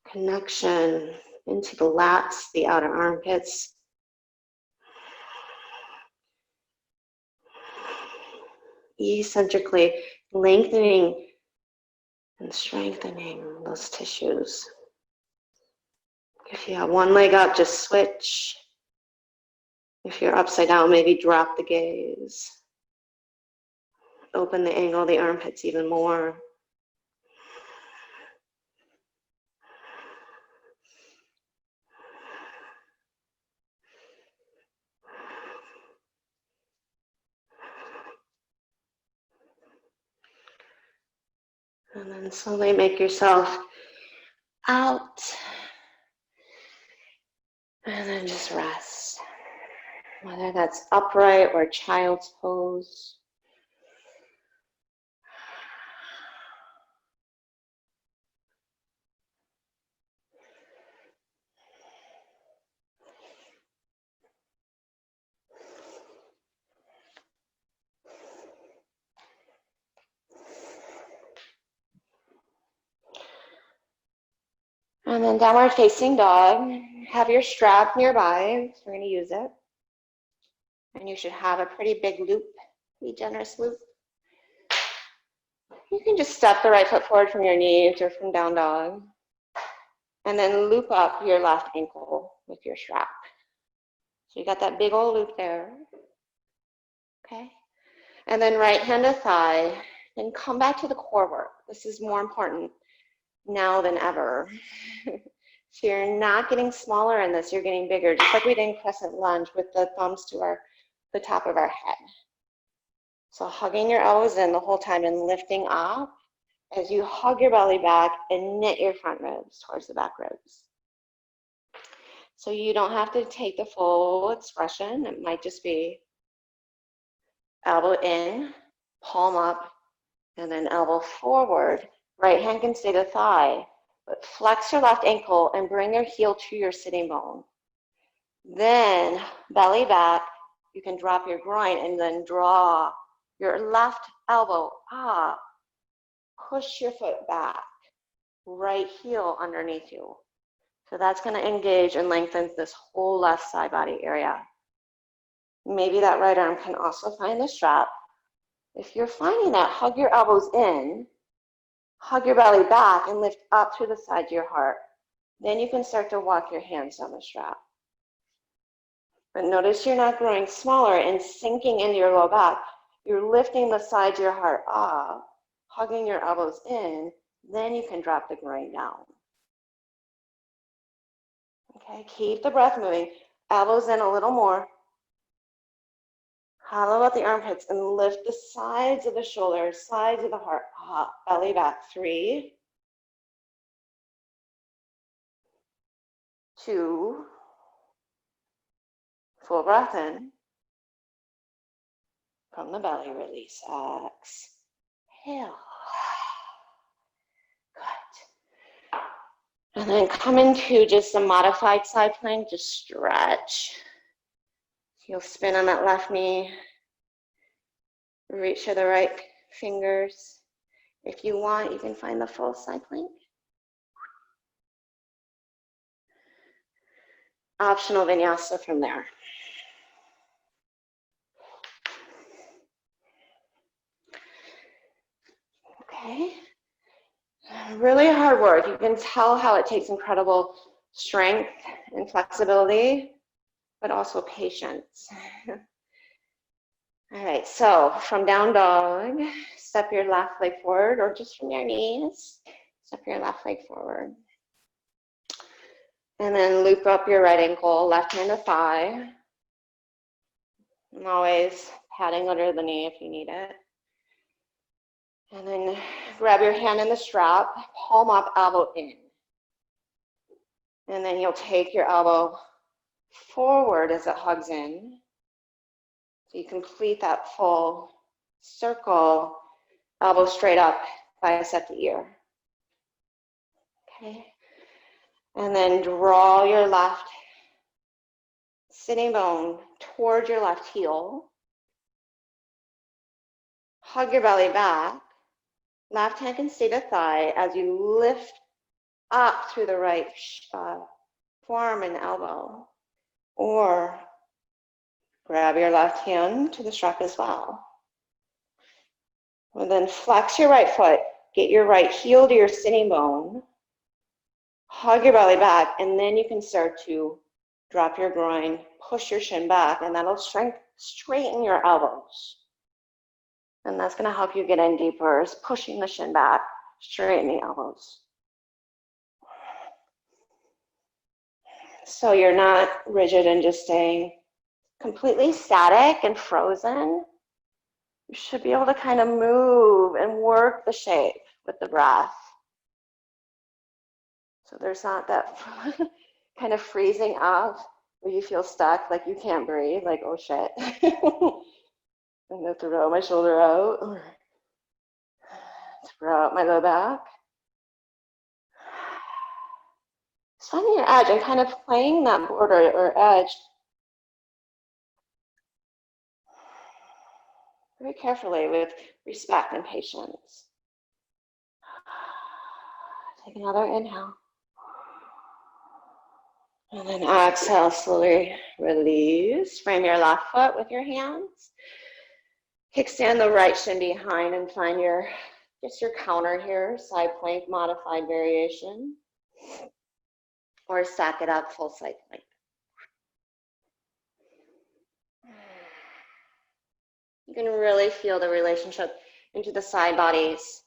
connection into the lats, the outer armpits. Eccentrically lengthening and strengthening those tissues. If you have one leg up, just switch. If you're upside down, maybe drop the gaze. Open the angle of the armpits even more. And then slowly make yourself out. And then just rest. Whether that's upright or child's pose. And then downward facing dog. Have your strap nearby. So we're going to use it. And you should have a pretty big loop, pretty generous loop. You can just step the right foot forward from your knees or from down dog. And then loop up your left ankle with your strap. So you got that big old loop there. Okay. And then right hand to thigh. And come back to the core work. This is more important now than ever. So you're not getting smaller in this, you're getting bigger, just like we did in crescent lunge with the thumbs to the top of our head. So hugging your elbows in the whole time and lifting up as you hug your belly back and knit your front ribs towards the back ribs. So you don't have to take the full expression. It might just be elbow in, palm up, and then elbow forward. Right hand can stay to thigh, but flex your left ankle and bring your heel to your sitting bone. Then belly back, you can drop your groin and then draw your left elbow up. Push your foot back, right heel underneath you. So that's going to engage and lengthen this whole left side body area. Maybe that right arm can also find the strap. If you're finding that, hug your elbows in, hug your belly back, and lift up through the side of your heart. Then you can start to walk your hands down the strap. But notice you're not growing smaller and sinking into your low back. You're lifting the side of your heart up, hugging your elbows in, then you can drop the groin down. Okay, keep the breath moving. Elbows in a little more. Hollow out the armpits and lift the sides of the shoulders, sides of the heart, up, belly back. 3, 2, full breath in. From the belly, release. Exhale. Good. And then come into just a modified side plank, just stretch. You'll spin on that left knee. Reach for the right fingers. If you want, you can find the full side plank. Optional vinyasa from there. Okay. Really hard work. You can tell how it takes incredible strength and flexibility, but also patience. All right, so from down dog, step your left leg forward, or just from your knees, step your left leg forward. And then loop up your right ankle, left hand to thigh. And always patting under the knee if you need it. And then grab your hand in the strap, palm up, elbow in. And then you'll take your elbow forward as it hugs in. So you complete that full circle, elbow straight up, bicep to ear. Okay. And then draw your left sitting bone towards your left heel. Hug your belly back. Left hand can stay to thigh as you lift up through the right forearm and elbow. Or grab your left hand to the strap as well. And then flex your right foot. Get your right heel to your sitting bone. Hug your belly back, and then you can start to drop your groin, push your shin back, and that'll straighten your elbows. And that's going to help you get in deeper, is pushing the shin back, straightening the elbows. So you're not rigid and just staying completely static and frozen. You should be able to kind of move and work the shape with the breath. So there's not that kind of freezing up where you feel stuck, like you can't breathe, like, oh shit. I'm going to throw my shoulder out, or throw out my low back. Just finding your edge and kind of playing that border or edge very carefully with respect and patience. Take another inhale. And then exhale, slowly release. Frame your left foot with your hands. Kickstand the right shin behind and find your counter here, side plank, modified variation. Or stack it up, full side plank. You can really feel the relationship into the side bodies.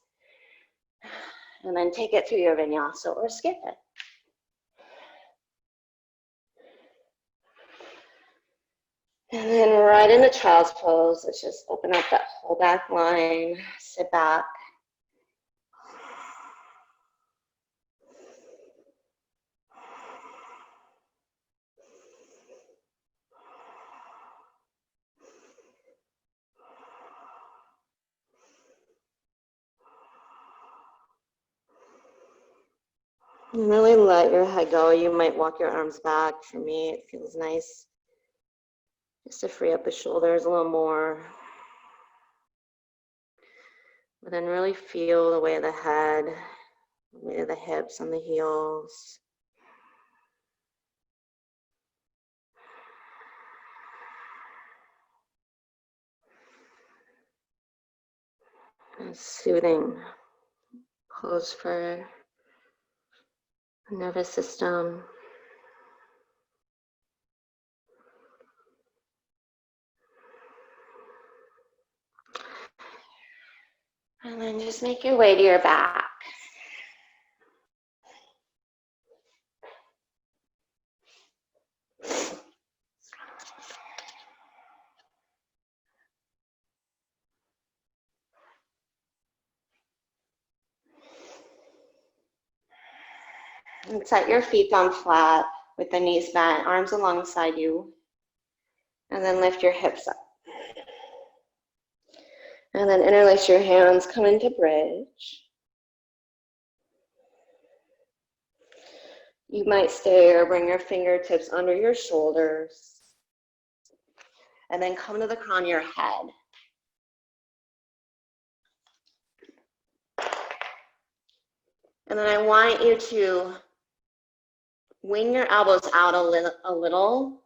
And then take it through your vinyasa or skip it. And then right into child's pose, let's just open up that whole back line, sit back. And really let your head go. You might walk your arms back. For me, it feels nice just to free up the shoulders a little more. But then really feel the weight of the head, the weight of the hips on the heels. Soothing pose for the nervous system. And then just make your way to your back. And set your feet down flat with the knees bent, arms alongside you. And then lift your hips up. And then interlace your hands, come into bridge. You might stay or bring your fingertips under your shoulders. And then come to the crown of your head. And then I want you to wing your elbows out a little,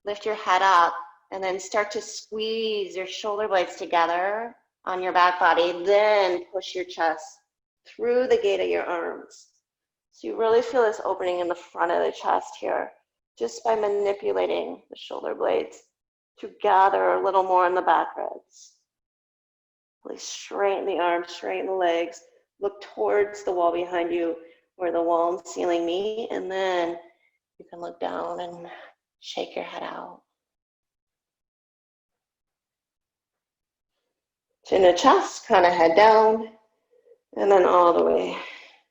lift your head up, and then start to squeeze your shoulder blades together on your back body. Then push your chest through the gate of your arms. So you really feel this opening in the front of the chest here, just by manipulating the shoulder blades to gather a little more in the back ribs. Really straighten the arms, straighten the legs. Look towards the wall behind you where the wall and ceiling meet, and then you can look down and shake your head out. Chin to chest, kind of head down, and then all the way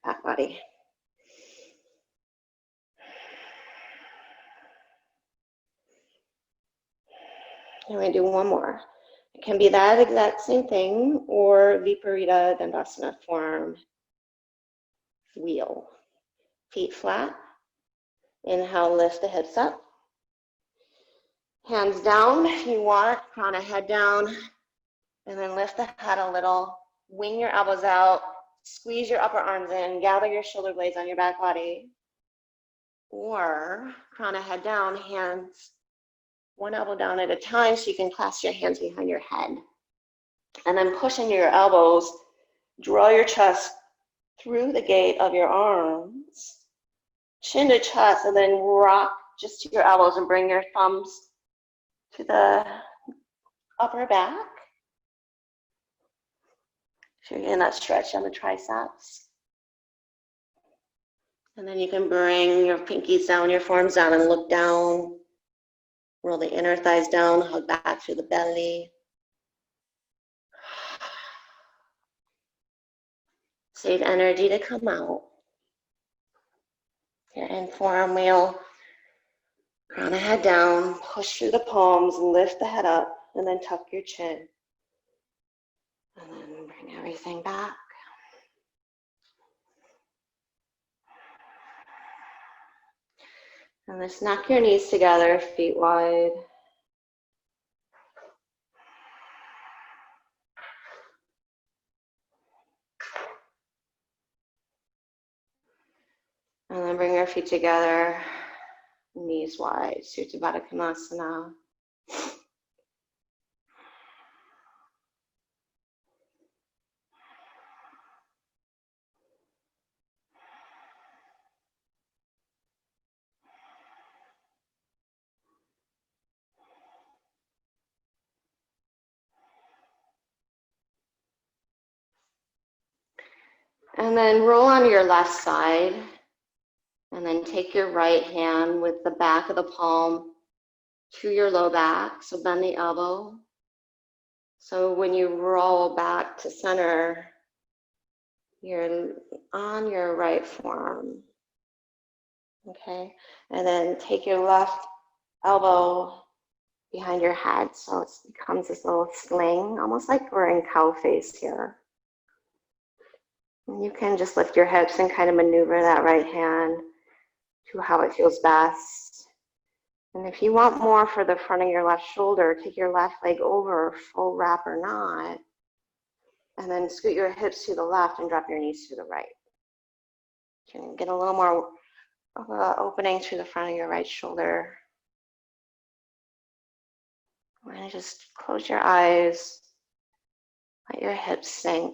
back body. And we do one more. It can be that exact same thing, or Viparita Dandasana form wheel. Feet flat. Inhale, lift the hips up. Hands down if you want, crown of head down, and then lift the head a little. Wing your elbows out, squeeze your upper arms in, gather your shoulder blades on your back body. Or crown of head down, hands one elbow down at a time so you can clasp your hands behind your head. And then push into your elbows, draw your chest through the gate of your arms, chin to chest, and then rock just to your elbows and bring your thumbs to the upper back. So you're getting that stretch on the triceps. And then you can bring your pinkies down, your forearms down, and look down. Roll the inner thighs down, hug back through the belly. Save energy to come out. Your in forearm wheel. Crown the head down, push through the palms, lift the head up, and then tuck your chin. And then bring everything back. And just knock your knees together, feet wide. And then bring your feet together, knees wide, Supta Baddha Konasana. And then roll onto your left side. And then take your right hand with the back of the palm to your low back. So bend the elbow. So when you roll back to center, you're on your right forearm. Okay? And then take your left elbow behind your head. So it becomes this little sling, almost like we're in cow face here. And you can just lift your hips and kind of maneuver that right hand to how it feels best. And if you want more for the front of your left shoulder, take your left leg over, full wrap or not, and then scoot your hips to the left and drop your knees to the right. You can get a little more of an opening through the front of your right shoulder. And just close your eyes, Let your hips sink.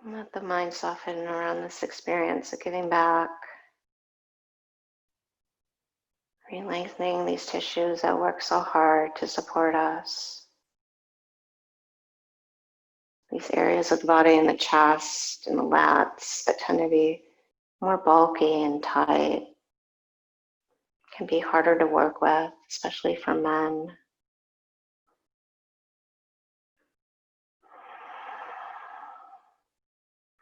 Let the mind soften around this experience of giving back, re-lengthening these tissues that work so hard to support us. These areas of the body in the chest and the lats that tend to be more bulky and tight can be harder to work with, especially for men.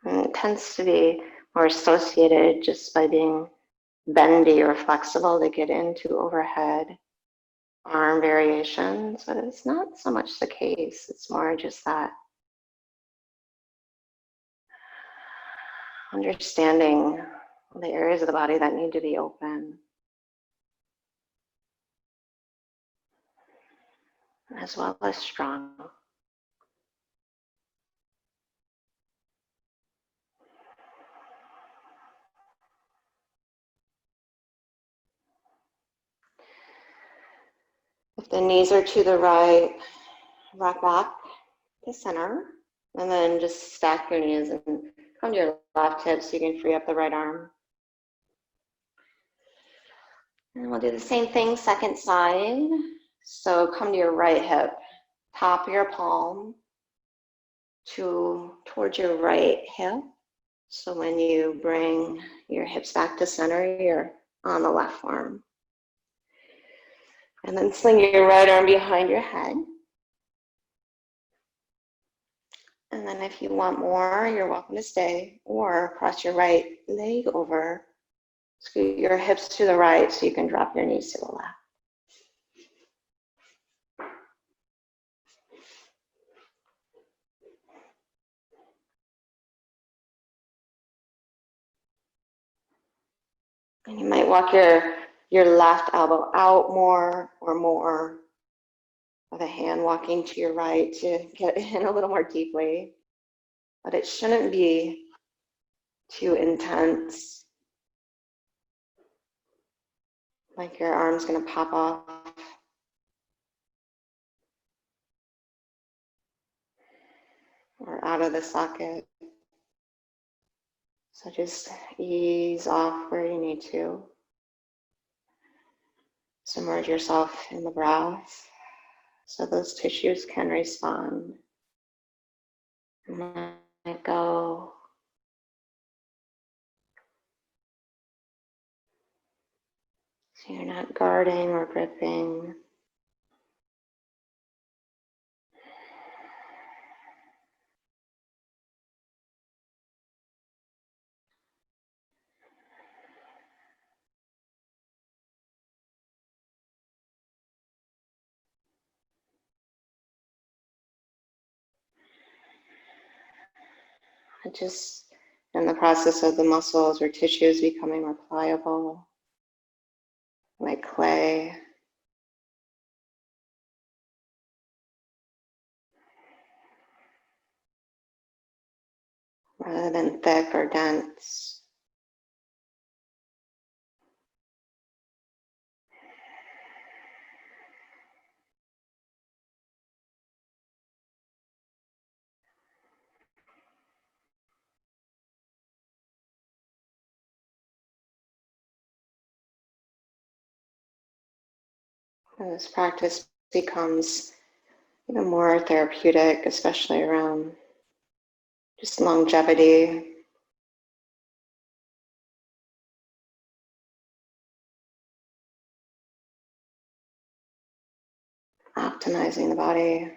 And it tends to be more associated just by being bendy or flexible to get into overhead arm variations, but it's not so much the case. It's more just that understanding the areas of the body that need to be open, as well as strong. If the knees are to the right, rock back to center, and then just stack your knees and come to your left hip so you can free up the right arm. And we'll do the same thing, second side. So come to your right hip, top of your palm towards your right hip. So when you bring your hips back to center, you're on the left arm. And then sling your right arm behind your head. And then if you want more, you're welcome to stay, or cross your right leg over. Scoot your hips to the right so you can drop your knees to the left. And you might walk your left elbow out more, or more of a hand walking to your right to get in a little more deeply. But it shouldn't be too intense, like your arm's gonna pop off. Or out of the socket. So just ease off where you need to. Submerge yourself in the breath so those tissues can respond. And let go. So you're not guarding or gripping. Just in the process of the muscles or tissues becoming more pliable, like clay. Rather than thick or dense. And this practice becomes even more therapeutic, especially around just longevity. Optimizing the body.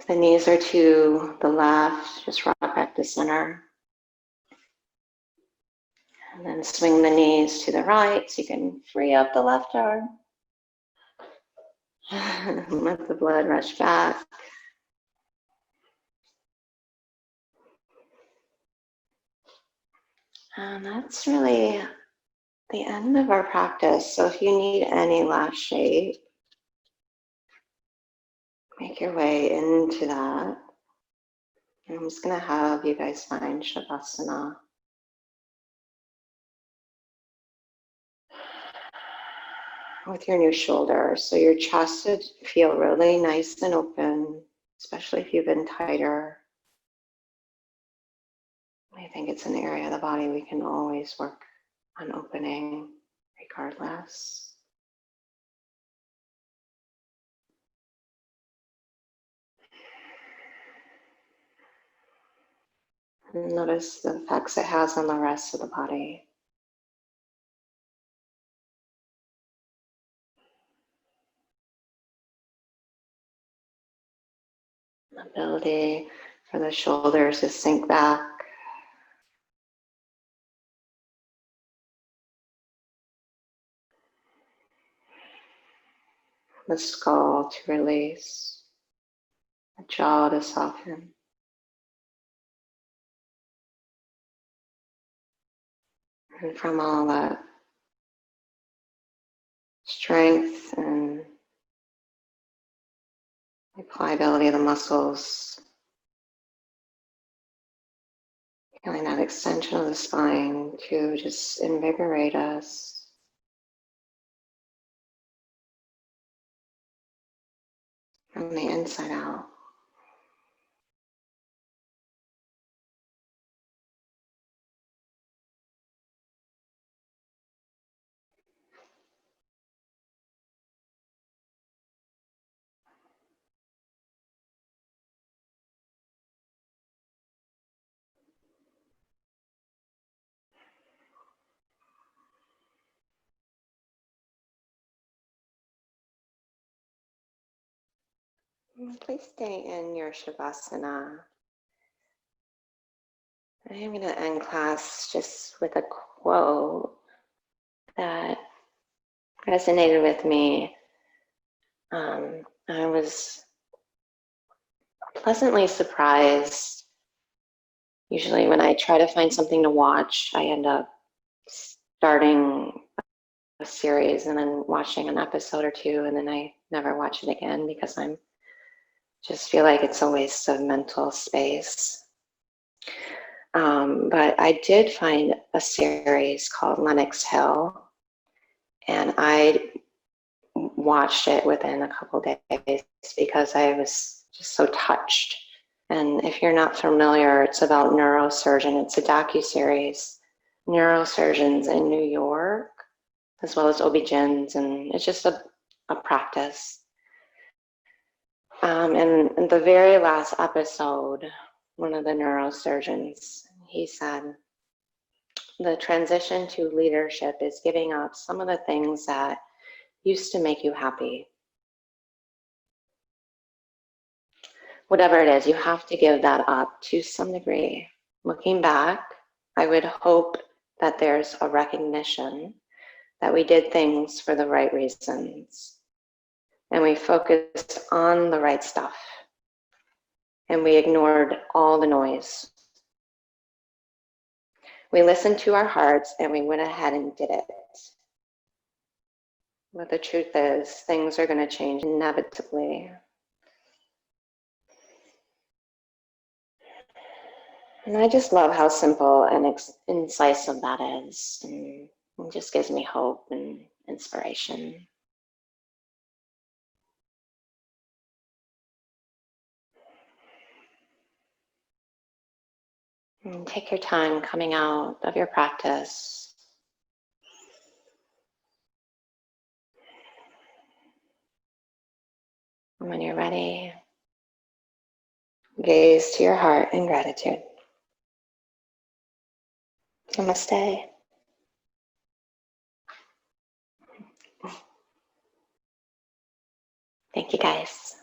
The knees are to the left, just rock back to center. And then swing the knees to the right so you can free up the left arm. Let the blood rush back. And that's really the end of our practice. So if you need any last shape, make your way into that. And I'm just going to have you guys find Shavasana. With your new shoulder. So your chest should feel really nice and open, especially if you've been tighter. I think it's an area of the body we can always work on opening regardless. And notice the effects it has on the rest of the body. Ability for the shoulders to sink back. The skull to release. The jaw to soften. And from all that strength and the pliability of the muscles, feeling that extension of the spine to just invigorate us. From the inside out. Please stay in your Shavasana. I am going to end class just with a quote that resonated with me. I was pleasantly surprised. Usually when I try to find something to watch, I end up starting a series and then watching an episode or two, and then I never watch it again because I'm just feel like it's a waste of mental space. But I did find a series called Lenox Hill, and I watched it within a couple days because I was just so touched. And if you're not familiar, it's about neurosurgeon. It's a docuseries, neurosurgeons in New York, as well as OB-GYNs, and it's just a practice. And in the very last episode, one of the neurosurgeons, he said, the transition to leadership is giving up some of the things that used to make you happy. Whatever it is, you have to give that up to some degree. Looking back, I would hope that there's a recognition that we did things for the right reasons, and we focused on the right stuff, and we ignored all the noise. We listened to our hearts and we went ahead and did it. But the truth is, things are going to change inevitably. And I just love how simple and incisive that is. And it just gives me hope and inspiration. And take your time coming out of your practice. And when you're ready, gaze to your heart in gratitude. Namaste. Thank you, guys.